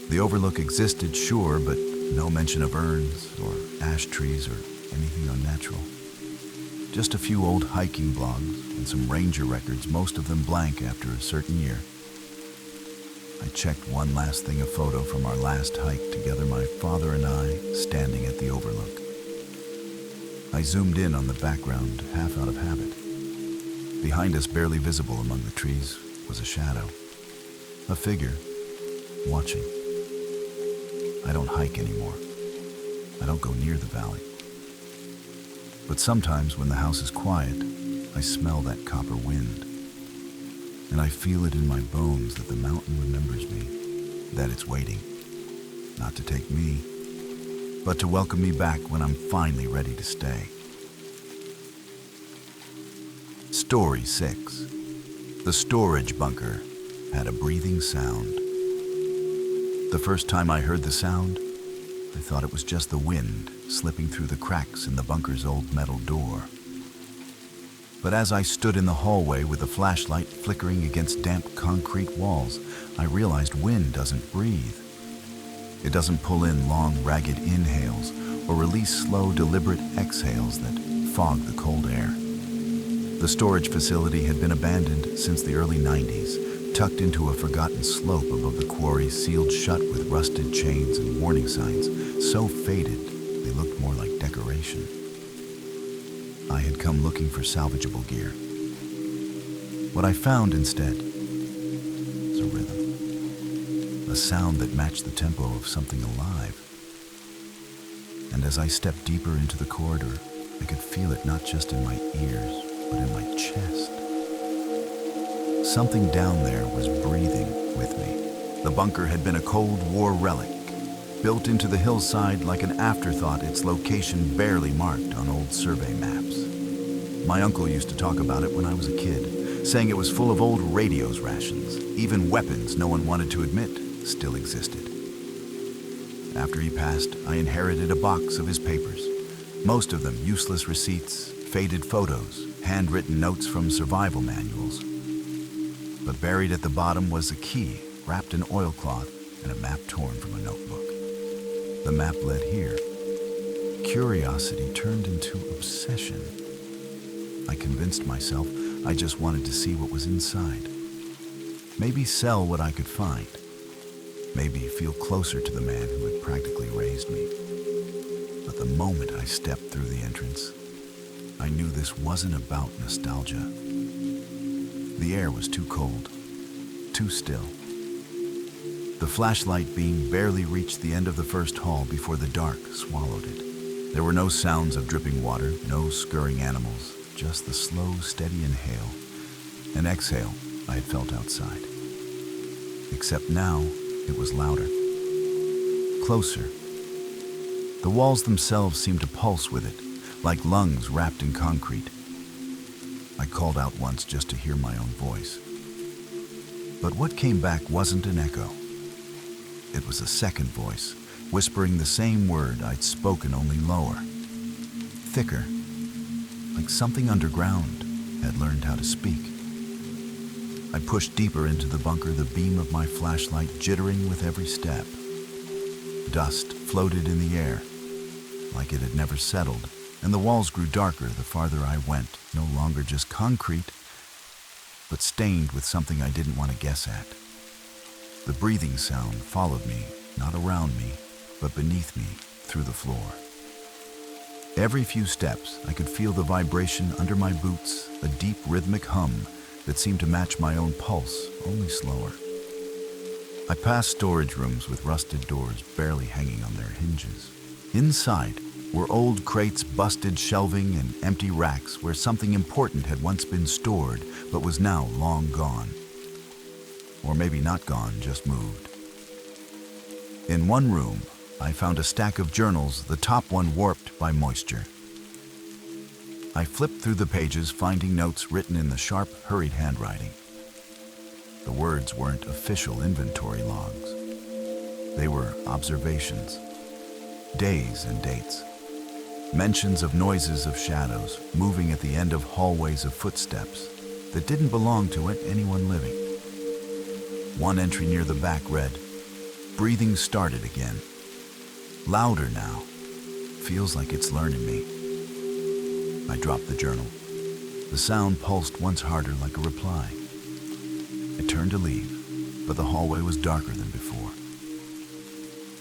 The overlook existed, sure, but no mention of urns or ash trees or anything unnatural. Just a few old hiking blogs and some ranger records, most of them blank after a certain year. I checked one last thing, a photo from our last hike together, my father and I standing at the overlook. I zoomed in on the background, half out of habit. Behind us, barely visible among the trees, was a shadow. A figure, watching. I don't hike anymore. I don't go near the valley. But sometimes when the house is quiet, I smell that copper wind. And I feel it in my bones that the mountain remembers me, that it's waiting, not to take me, but to welcome me back when I'm finally ready to stay. Story 6. The storage bunker had a breathing sound. The first time I heard the sound, I thought it was just the wind slipping through the cracks in the bunker's old metal door. But as I stood in the hallway with the flashlight flickering against damp concrete walls, I realized wind doesn't breathe. It doesn't pull in long, ragged inhales or release slow, deliberate exhales that fog the cold air. The storage facility had been abandoned since the early 90s, tucked into a forgotten slope above the quarry, sealed shut with rusted chains and warning signs, so faded they looked more like decoration. I had come looking for salvageable gear. What I found instead was a rhythm, a sound that matched the tempo of something alive. And as I stepped deeper into the corridor, I could feel it not just in my ears, but in my chest. Something down there was breathing with me. The bunker had been a Cold War relic, built into the hillside like an afterthought, its location barely marked on old survey maps. My uncle used to talk about it when I was a kid, saying it was full of old radios rations, even weapons no one wanted to admit still existed. After he passed, I inherited a box of his papers, most of them useless receipts, faded photos, handwritten notes from survival manuals. But buried at the bottom was a key wrapped in oilcloth and a map torn from a notebook. The map led here. Curiosity turned into obsession. I convinced myself I just wanted to see what was inside. Maybe sell what I could find. Maybe feel closer to the man who had practically raised me. But the moment I stepped through the entrance, I knew this wasn't about nostalgia. The air was too cold, too still. The flashlight beam barely reached the end of the first hall before the dark swallowed it. There were no sounds of dripping water, no scurrying animals, just the slow, steady inhale and exhale I had felt outside. Except now, it was louder, closer. The walls themselves seemed to pulse with it, like lungs wrapped in concrete. I called out once just to hear my own voice. But what came back wasn't an echo. It was a second voice, whispering the same word I'd spoken, only lower, thicker, like something underground had learned how to speak. I pushed deeper into the bunker, the beam of my flashlight jittering with every step. Dust floated in the air, like it had never settled, and the walls grew darker the farther I went, no longer just concrete, but stained with something I didn't want to guess at. The breathing sound followed me, not around me, but beneath me, through the floor. Every few steps, I could feel the vibration under my boots, a deep rhythmic hum that seemed to match my own pulse, only slower. I passed storage rooms with rusted doors barely hanging on their hinges. Inside were old crates, busted shelving, and empty racks where something important had once been stored but was now long gone. Or maybe not gone, just moved. In one room, I found a stack of journals, the top one warped by moisture. I flipped through the pages, finding notes written in the sharp, hurried handwriting. The words weren't official inventory logs. They were observations, days and dates, mentions of noises of shadows, moving at the end of hallways of footsteps that didn't belong to anyone living. One entry near the back read, "Breathing started again. Louder now. Feels like it's learning me." I dropped the journal. The sound pulsed once harder, like a reply. I turned to leave, but the hallway was darker than before.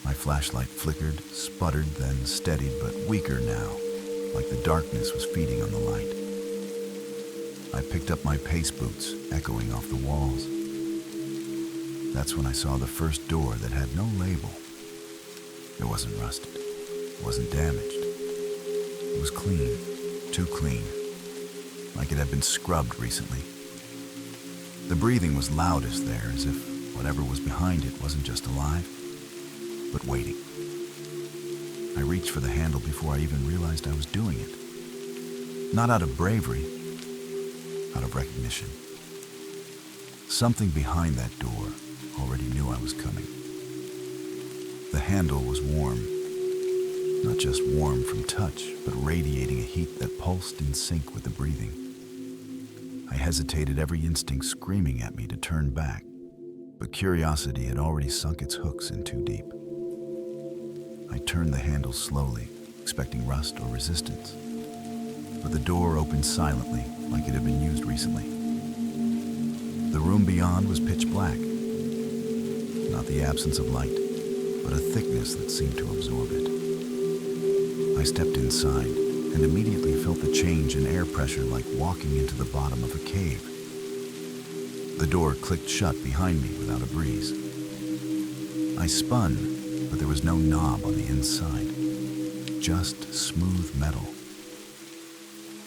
My flashlight flickered, sputtered, then steadied, but weaker now, like the darkness was feeding on the light. I picked up my pace boots, echoing off the walls. That's when I saw the first door that had no label. It wasn't rusted. It wasn't damaged. It was clean, too clean, like it had been scrubbed recently. The breathing was loudest there, as if whatever was behind it wasn't just alive, but waiting. I reached for the handle before I even realized I was doing it. Not out of bravery, out of recognition. Something behind that door already knew I was coming. The handle was warm, not just warm from touch, but radiating a heat that pulsed in sync with the breathing. I hesitated, every instinct screaming at me to turn back, but curiosity had already sunk its hooks in too deep. I turned the handle slowly, expecting rust or resistance, but the door opened silently, like it had been used recently. The room beyond was pitch black, not the absence of light, but a thickness that seemed to absorb it. I stepped inside and immediately felt the change in air pressure, like walking into the bottom of a cave. The door clicked shut behind me without a breeze. I spun, but there was no knob on the inside, just smooth metal.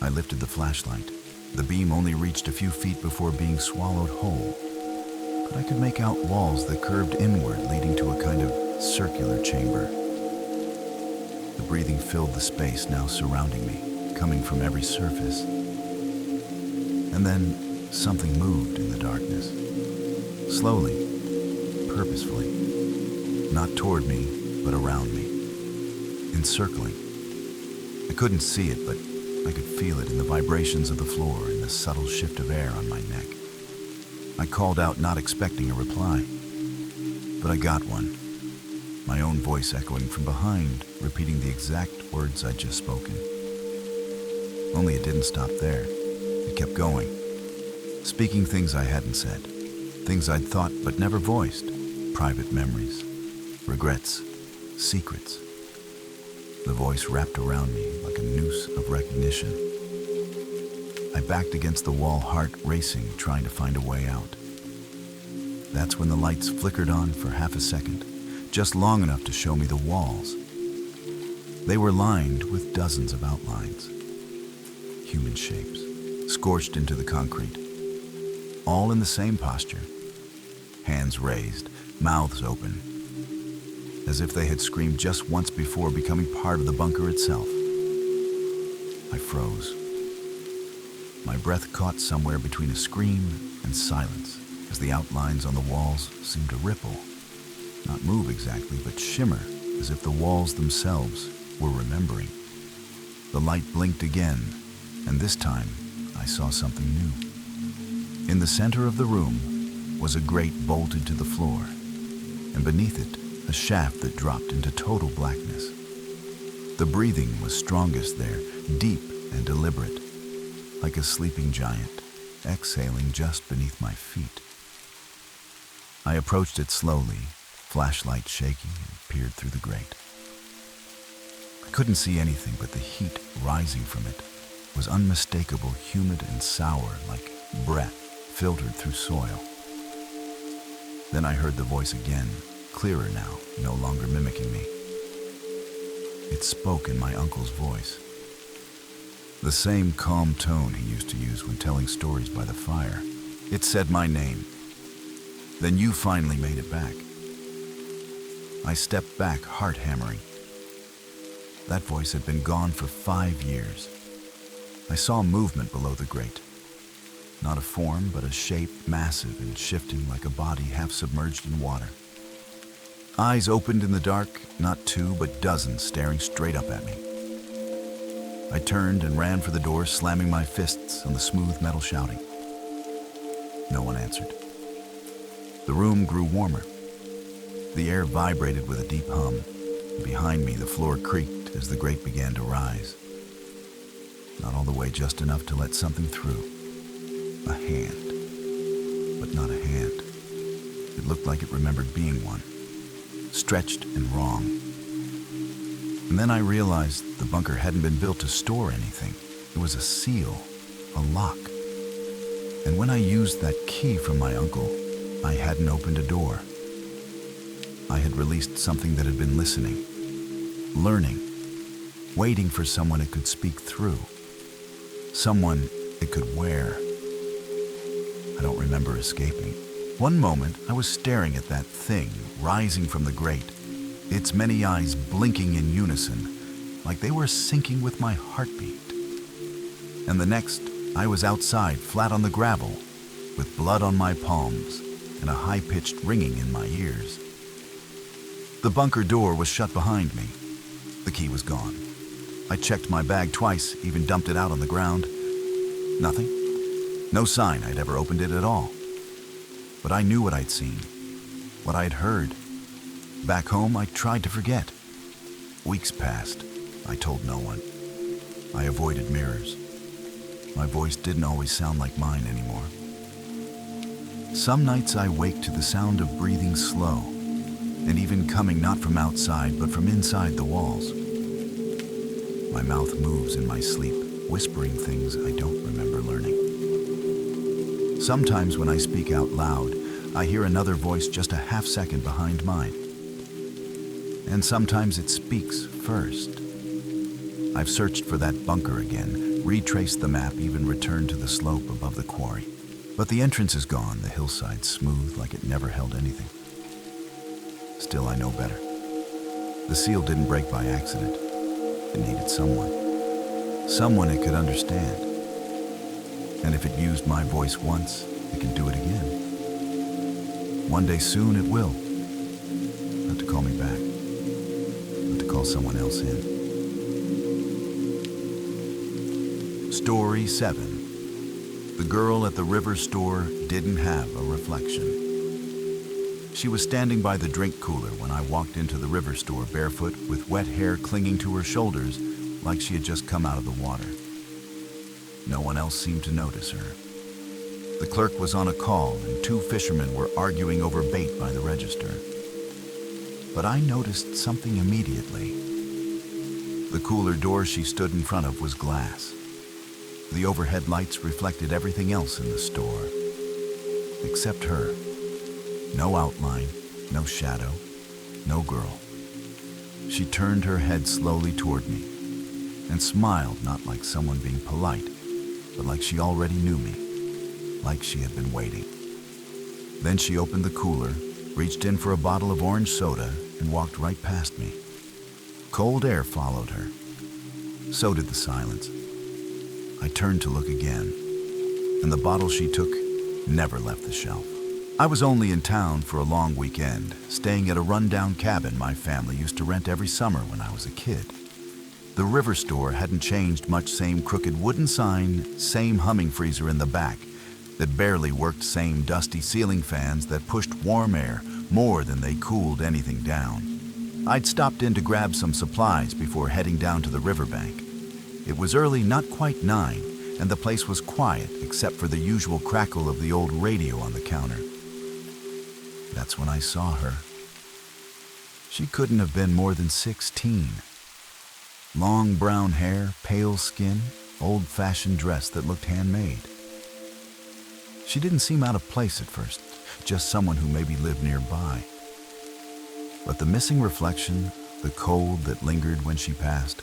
I lifted the flashlight. The beam only reached a few feet before being swallowed whole, but I could make out walls that curved inward, leading to a kind of circular chamber. The breathing filled the space now surrounding me, coming from every surface. And then something moved in the darkness, slowly, purposefully, not toward me, but around me, encircling. I couldn't see it, but I could feel it in the vibrations of the floor and the subtle shift of air on my neck. I called out, not expecting a reply, but I got one. My own voice echoing from behind, repeating the exact words I'd just spoken. Only it didn't stop there. It kept going, speaking things I hadn't said, things I'd thought but never voiced, private memories, regrets, secrets. The voice wrapped around me like a noose of recognition. I backed against the wall, heart racing, trying to find a way out. That's when the lights flickered on for half a second, just long enough to show me the walls. They were lined with dozens of outlines, human shapes, scorched into the concrete, all in the same posture, hands raised, mouths open, as if they had screamed just once before becoming part of the bunker itself. I froze. My breath caught somewhere between a scream and silence as the outlines on the walls seemed to ripple, not move exactly, but shimmer as if the walls themselves were remembering. The light blinked again, and this time I saw something new. In the center of the room was a grate bolted to the floor, and beneath it, a shaft that dropped into total blackness. The breathing was strongest there, deep and deliberate, like a sleeping giant, exhaling just beneath my feet. I approached it slowly, flashlight shaking, and peered through the grate. I couldn't see anything, but the heat rising from it was unmistakable, humid and sour, like breath filtered through soil. Then I heard the voice again, clearer now, no longer mimicking me. It spoke in my uncle's voice. The same calm tone he used to use when telling stories by the fire. It said my name. "Then you finally made it back." I stepped back, heart hammering. That voice had been gone for 5 years. I saw movement below the grate. Not a form, but a shape, massive and shifting like a body half submerged in water. Eyes opened in the dark, not two, but dozens staring straight up at me. I turned and ran for the door, slamming my fists on the smooth metal, shouting. No one answered. The room grew warmer. The air vibrated with a deep hum. Behind me, the floor creaked as the grate began to rise. Not all the way, just enough to let something through. A hand, but not a hand. It looked like it remembered being one, stretched and wrong. And then I realized the bunker hadn't been built to store anything. It was a seal, a lock. And when I used that key from my uncle, I hadn't opened a door. I had released something that had been listening, learning, waiting for someone it could speak through, someone it could wear. I don't remember escaping. One moment, I was staring at that thing rising from the grate, its many eyes blinking in unison, like they were syncing with my heartbeat. And the next, I was outside, flat on the gravel, with blood on my palms and a high-pitched ringing in my ears. The bunker door was shut behind me. The key was gone. I checked my bag twice, even dumped it out on the ground. Nothing. No sign I'd ever opened it at all. But I knew what I'd seen, what I'd heard. Back home, I tried to forget. Weeks passed. I told no one. I avoided mirrors. My voice didn't always sound like mine anymore. Some nights I wake to the sound of breathing slow, and even coming not from outside, but from inside the walls. My mouth moves in my sleep, whispering things I don't remember learning. Sometimes when I speak out loud, I hear another voice just a half second behind mine. And sometimes it speaks first. I've searched for that bunker again, retraced the map, even returned to the slope above the quarry. But the entrance is gone, the hillside smooth like it never held anything. Still, I know better. The seal didn't break by accident. It needed someone. Someone it could understand. And if it used my voice once, it can do it again. One day soon it will. Not to call me back, but to call someone else in. Story 7. The girl at the river store didn't have a reflection. She was standing by the drink cooler when I walked into the river store barefoot with wet hair clinging to her shoulders like she had just come out of the water. No one else seemed to notice her. The clerk was on a call and 2 fishermen were arguing over bait by the register. But I noticed something immediately. The cooler door she stood in front of was glass. The overhead lights reflected everything else in the store, except her. No outline, no shadow, no girl. She turned her head slowly toward me and smiled, not like someone being polite, but like she already knew me, like she had been waiting. Then she opened the cooler, reached in for a bottle of orange soda, and walked right past me. Cold air followed her. So did the silence. I turned to look again, and the bottle she took never left the shelf. I was only in town for a long weekend, staying at a rundown cabin my family used to rent every summer when I was a kid. The river store hadn't changed much, same crooked wooden sign, same humming freezer in the back that barely worked, same dusty ceiling fans that pushed warm air more than they cooled anything down. I'd stopped in to grab some supplies before heading down to the riverbank. It was early, not quite 9, and the place was quiet except for the usual crackle of the old radio on the counter. That's when I saw her. She couldn't have been more than 16. Long brown hair, pale skin, old-fashioned dress that looked handmade. She didn't seem out of place at first, just someone who maybe lived nearby. But the missing reflection, the cold that lingered when she passed,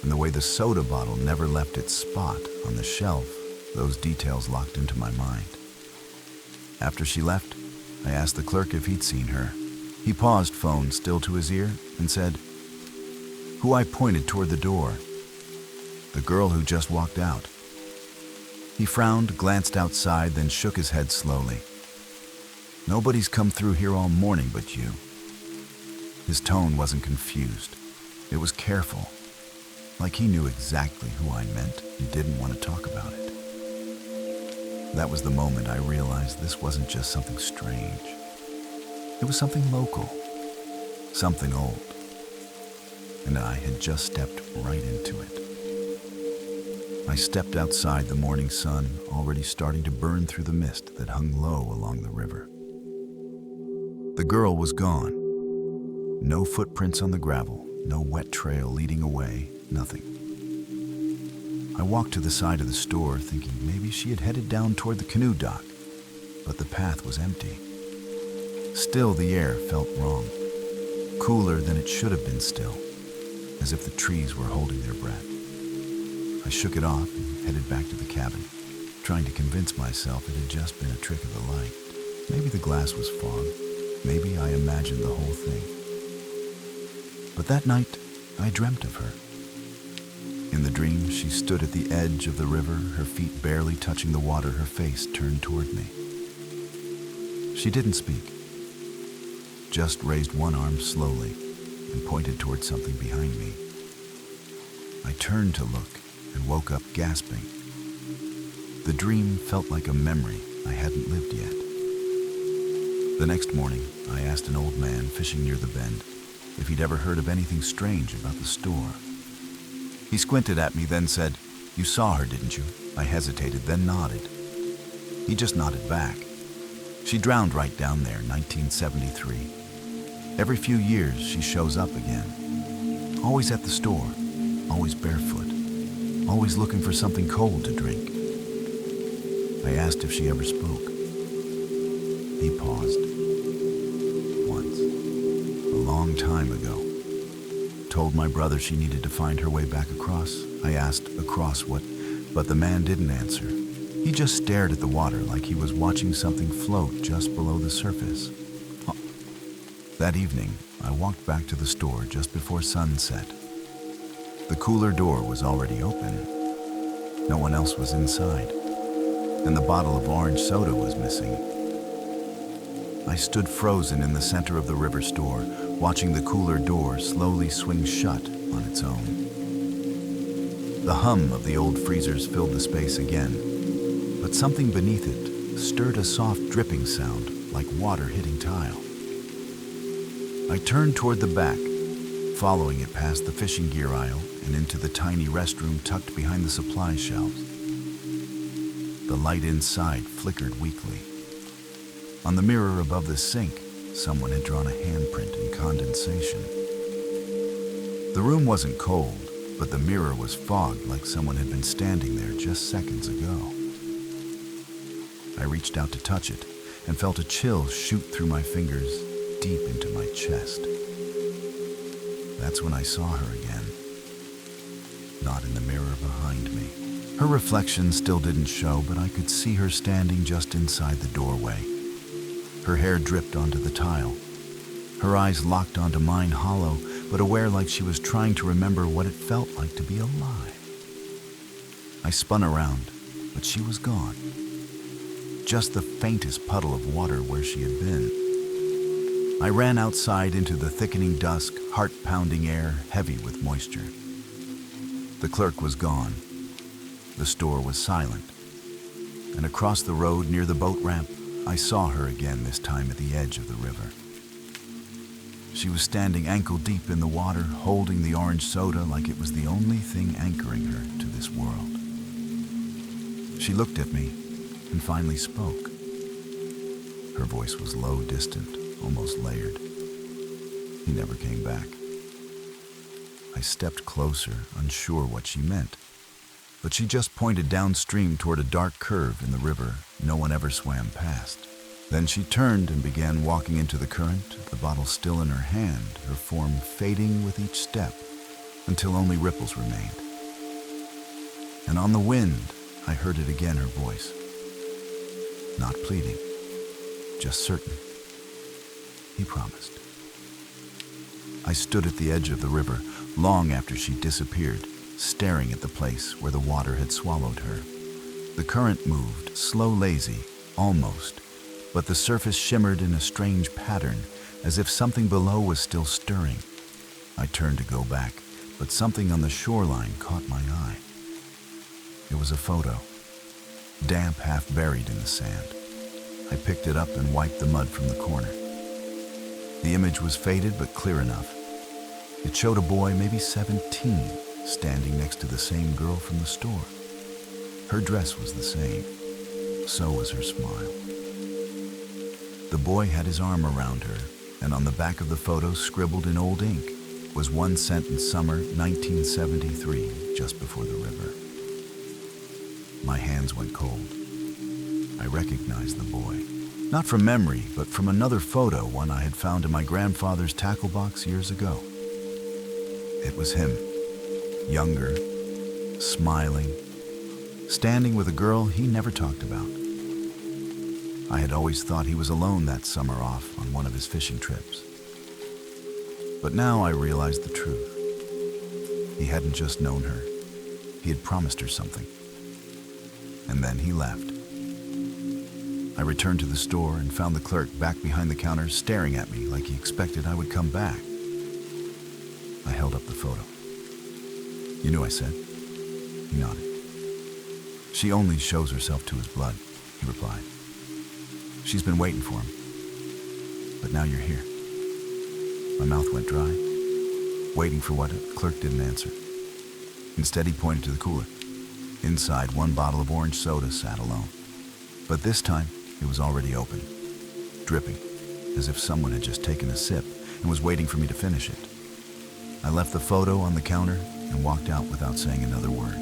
and the way the soda bottle never left its spot on the shelf, those details locked into my mind. After she left, I asked the clerk if he'd seen her. He paused, phone still to his ear, and said, "Who?" I pointed toward the door. "The girl who just walked out." He frowned, glanced outside, then shook his head slowly. "Nobody's come through here all morning but you." His tone wasn't confused. It was careful, like he knew exactly who I meant and didn't want to talk about it. That was the moment I realized this wasn't just something strange. It was something local, something old, and I had just stepped right into it. I stepped outside, the morning sun already starting to burn through the mist that hung low along the river. The girl was gone. No footprints on the gravel, no wet trail leading away, nothing. I walked to the side of the store thinking maybe she had headed down toward the canoe dock, but the path was empty. Still, the air felt wrong, cooler than it should have been still, as if the trees were holding their breath. I shook it off and headed back to the cabin, trying to convince myself it had just been a trick of the light. Maybe the glass was fogged, maybe I imagined the whole thing. But that night, I dreamt of her. In the dream, she stood at the edge of the river, her feet barely touching the water, her face turned toward me. She didn't speak, just raised one arm slowly and pointed toward something behind me. I turned to look and woke up gasping. The dream felt like a memory I hadn't lived yet. The next morning, I asked an old man fishing near the bend if he'd ever heard of anything strange about the store. He squinted at me, then said, "You saw her, didn't you?" I hesitated, then nodded. He just nodded back. "She drowned right down there, 1973. Every few years, she shows up again. Always at the store, always barefoot, always looking for something cold to drink." I asked if she ever spoke. He paused. "Once, a long time ago. Told my brother she needed to find her way back across. I asked, across what, but the man didn't answer. He just stared at the water like he was watching something float just below the surface." That evening, I walked back to the store just before sunset. The cooler door was already open. No one else was inside, and the bottle of orange soda was missing. I stood frozen in the center of the river store, watching the cooler door slowly swing shut on its own. The hum of the old freezers filled the space again, but something beneath it stirred a soft dripping sound like water hitting tile. I turned toward the back, following it past the fishing gear aisle and into the tiny restroom tucked behind the supply shelves. The light inside flickered weakly. On the mirror above the sink, someone had drawn a handprint in condensation. The room wasn't cold, but the mirror was fogged like someone had been standing there just seconds ago. I reached out to touch it and felt a chill shoot through my fingers deep into my chest. That's when I saw her again. Not in the mirror behind me. Her reflection still didn't show, but I could see her standing just inside the doorway. Her hair dripped onto the tile. Her eyes locked onto mine, hollow, but aware, like she was trying to remember what it felt like to be alive. I spun around, but she was gone. Just the faintest puddle of water where she had been. I ran outside into the thickening dusk, heart-pounding air heavy with moisture. The clerk was gone. The store was silent. And across the road near the boat ramp, I saw her again, this time at the edge of the river. She was standing ankle-deep in the water, holding the orange soda like it was the only thing anchoring her to this world. She looked at me and finally spoke. Her voice was low, distant, almost layered. He never came back. I stepped closer, unsure what she meant, but she just pointed downstream toward a dark curve in the river no one ever swam past. Then she turned and began walking into the current, the bottle still in her hand, her form fading with each step until only ripples remained. And on the wind, I heard it again, her voice. Not pleading, just certain. He promised. I stood at the edge of the river long after she disappeared, staring at the place where the water had swallowed her. The current moved, slow, lazy, almost, but the surface shimmered in a strange pattern, as if something below was still stirring. I turned to go back, but something on the shoreline caught my eye. It was a photo, damp, half buried in the sand. I picked it up and wiped the mud from the corner. The image was faded but clear enough. It showed a boy, maybe 17, standing next to the same girl from the store. Her dress was the same. So was her smile. The boy had his arm around her, and on the back of the photo, scribbled in old ink, was one sentence: summer 1973, just before the river. My hands went cold. I recognized the boy. Not from memory, but from another photo, one I had found in my grandfather's tackle box years ago. It was him, younger, smiling, standing with a girl he never talked about. I had always thought he was alone that summer off on one of his fishing trips. But now I realized the truth. He hadn't just known her. He had promised her something. And then he left. I returned to the store and found the clerk back behind the counter staring at me like he expected I would come back. I held up the photo. "You knew," I said. He nodded. "She only shows herself to his blood," he replied. "She's been waiting for him. But now you're here." My mouth went dry. Waiting for what? The clerk didn't answer. Instead, he pointed to the cooler. Inside, one bottle of orange soda sat alone. But this time, it was already open, dripping, as if someone had just taken a sip and was waiting for me to finish it. I left the photo on the counter and walked out without saying another word.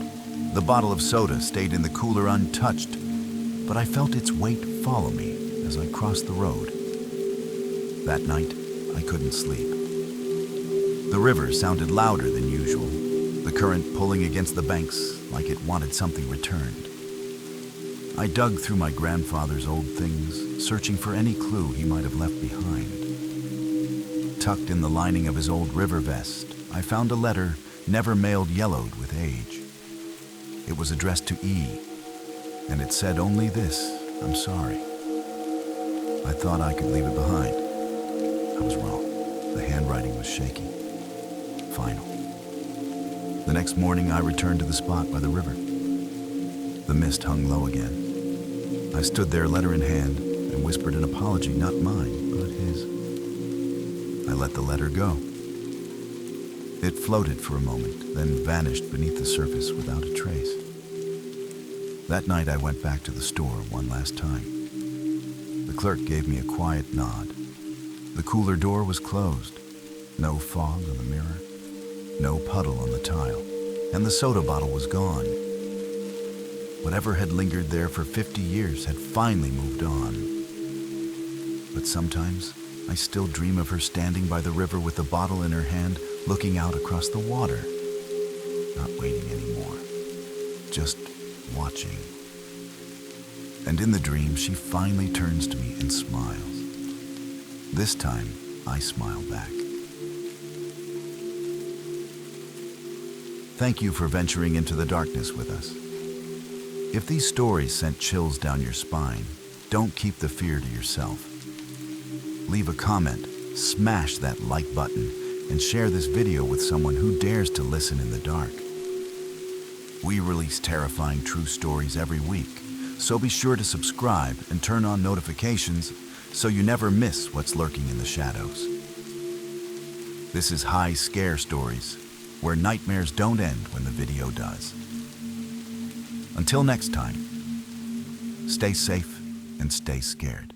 The bottle of soda stayed in the cooler untouched, but I felt its weight follow me as I crossed the road. That night, I couldn't sleep. The river sounded louder than usual, the current pulling against the banks like it wanted something returned. I dug through my grandfather's old things, searching for any clue he might have left behind. Tucked in the lining of his old river vest, I found a letter never mailed, yellowed with age. It was addressed to E, and it said only this: "I'm sorry." I thought I could leave it behind. I was wrong. The handwriting was shaky. Final. The next morning, I returned to the spot by the river. The mist hung low again. I stood there, letter in hand, and whispered an apology, not mine, but his. I let the letter go. It floated for a moment, then vanished beneath the surface without a trace. That night, I went back to the store one last time. The clerk gave me a quiet nod. The cooler door was closed. No fog on the mirror, no puddle on the tile, and the soda bottle was gone. Whatever had lingered there for 50 years had finally moved on. But sometimes I still dream of her standing by the river with the bottle in her hand, looking out across the water, not waiting anymore, just watching. And in the dream, she finally turns to me and smiles. This time, I smile back. Thank you for venturing into the darkness with us. If these stories sent chills down your spine, don't keep the fear to yourself. Leave a comment, smash that like button, and share this video with someone who dares to listen in the dark. We release terrifying true stories every week, so be sure to subscribe and turn on notifications so you never miss what's lurking in the shadows. This is High Scare Stories, where nightmares don't end when the video does. Until next time, stay safe and stay scared.